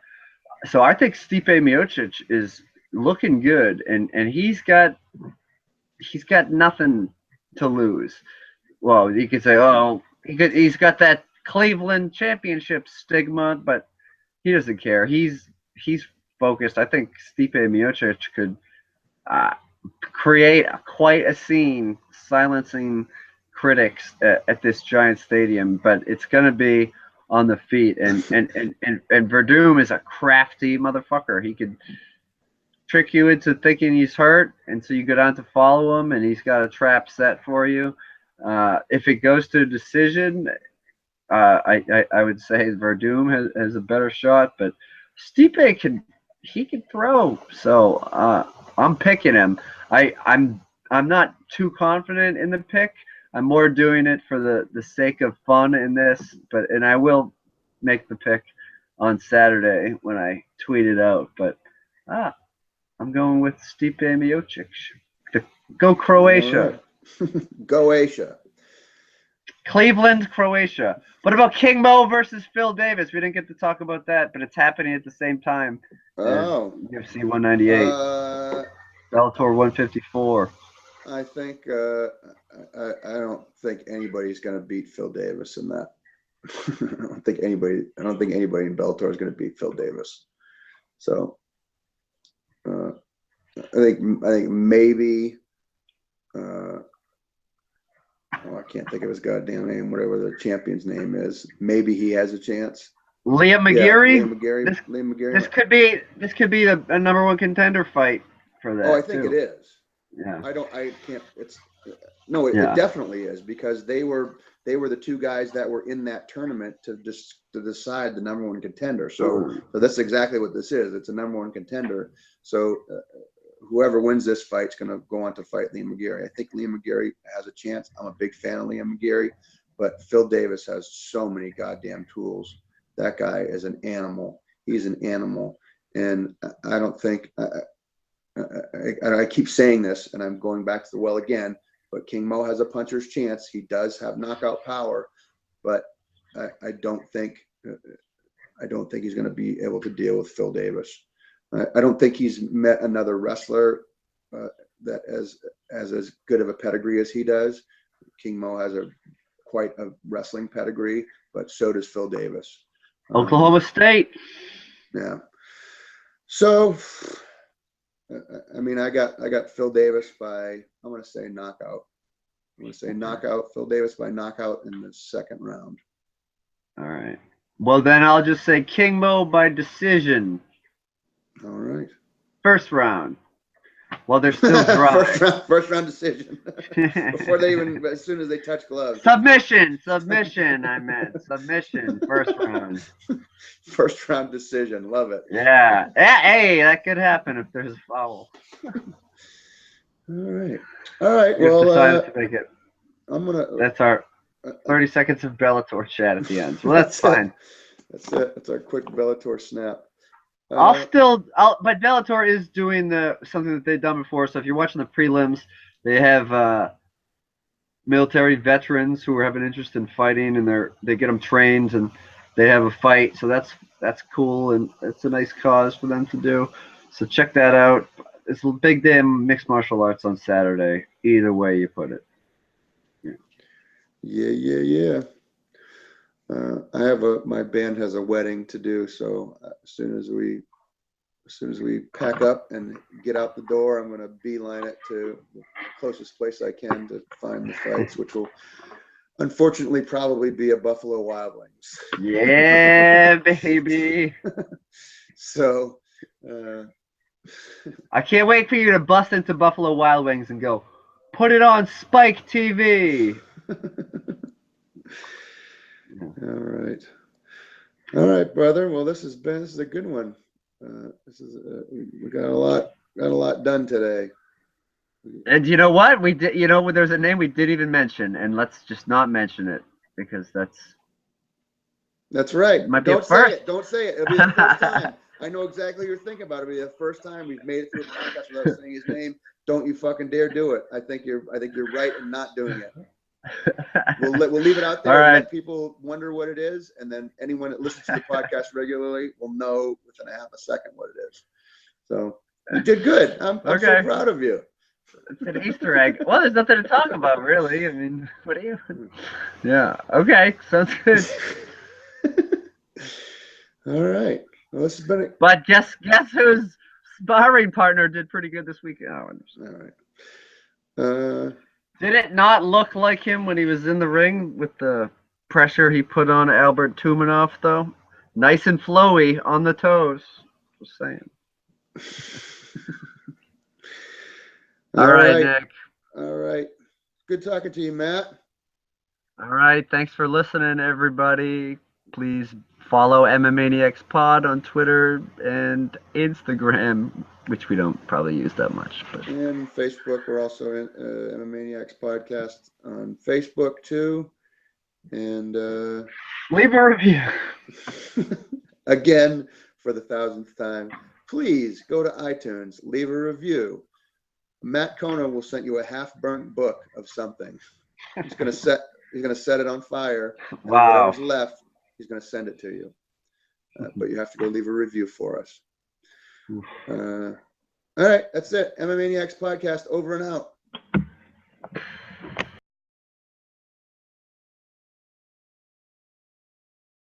so I think Stipe Miocic is looking good, and he's got nothing to lose. Well, you could say, oh, he's got that Cleveland championship stigma, but he doesn't care. He's focused. I think Stipe Miocic could create quite a scene, silencing critics at this giant stadium. But it's going to be on the feet, and Verdum is a crafty motherfucker. He could trick you into thinking he's hurt, and so you go down to follow him, and he's got a trap set for you. If it goes to a decision, I would say Verdum has a better shot, but Stipe can throw. So I'm picking him. I'm not too confident in the pick. I'm more doing it for the sake of fun in this, and I will make the pick on Saturday when I tweet it out. But I'm going with Stipe Miocic. Go Croatia. Go Asia. Cleveland, Croatia. What about King Mo versus Phil Davis? We didn't get to talk about that, but it's happening at the same time. Oh. UFC 198. Bellator 154. I think I don't think anybody's going to beat Phil Davis in that. I don't think anybody in Bellator is going to beat Phil Davis. So I think maybe I can't think of his goddamn name, whatever the champion's name is. Maybe he has a chance. Liam McGarry. McGarry. Yeah, Liam McGarry. This could be a number one contender fight for that. Oh, I think it is. Yeah. It definitely is, because they were the two guys that were in that tournament to decide the number one contender. So that's exactly what this is. It's a number one contender. So whoever wins this fight is going to go on to fight Liam McGarry. I think Liam McGarry has a chance. I'm a big fan of Liam McGarry, but Phil Davis has so many goddamn tools. That guy is an animal. He's an animal. And I don't think I keep saying this, and I'm going back to the well again, but King Mo has a puncher's chance. He does have knockout power, but I don't think he's going to be able to deal with Phil Davis. I don't think he's met another wrestler that has as good of a pedigree as he does. King Mo has quite a wrestling pedigree, but so does Phil Davis. Oklahoma State. Yeah. So, I mean, I got Phil Davis by, I'm going to say knockout. I'm going to say knockout, Phil Davis by knockout in the second round. All right. Well, then I'll just say King Mo by decision. All right. First round. Well, they're still dry. first round decision. Before they even, as soon as they touch gloves. Submission. I meant submission. First round. First round decision. Love it. Yeah. Hey, that could happen if there's a foul. All right. Well, decided to make it. I'm gonna. That's our 30 seconds of Bellator chat at the end. So that's fine. That's it. That's our quick Bellator snap. But Bellator is doing something that they've done before. So if you're watching the prelims, they have military veterans who have an interest in fighting, and they get them trained, and they have a fight. So that's cool, and it's a nice cause for them to do. So check that out. It's a big day in mixed martial arts on Saturday. Either way you put it. Yeah. I have my band has a wedding to do, so as soon as we pack up and get out the door, I'm going to beeline it to the closest place I can to find the fights, which will unfortunately probably be a Buffalo Wild Wings. Yeah, baby. So I can't wait for you to bust into Buffalo Wild Wings and go, put it on Spike TV. All right, brother. Well, this is a good one. We got a lot done today. And you know what? We did. You know, there's a name we didn't even mention, and let's just not mention it because that's right. Don't say it. Don't say it. It'll be the first time. I know exactly what you're thinking about. It'll be the first time we've made it through a podcast without saying his name. Don't you fucking dare do it. I think you're right in not doing it. We'll leave it out there. All right. Let people wonder what it is, and then anyone that listens to the podcast regularly will know within a half a second what it is. So you did good. I'm so proud of you. It's an Easter egg. Well, there's nothing to talk about, really. I mean, what are you? Yeah. Okay. Sounds good. All right. Well, this has been. But guess whose sparring partner did pretty good this weekend? Oh, all right. Did it not look like him when he was in the ring with the pressure he put on Albert Tumanov, though? Nice and flowy on the toes. Just saying. All right, Nick. All right. Good talking to you, Matt. All right. Thanks for listening, everybody. Please follow MMAniacs Pod on Twitter and Instagram, which we don't probably use that much. But. And Facebook. We're also in MMAniacs Podcast on Facebook, too. And leave a review. Again, for the 1,000th time, please go to iTunes, leave a review. Matt Kona will send you a half-burnt book of something. He's gonna set it on fire. Wow. Whatever's left, he's gonna send it to you. But you have to go leave a review for us. All right, that's it. MMAniacs Podcast over and out.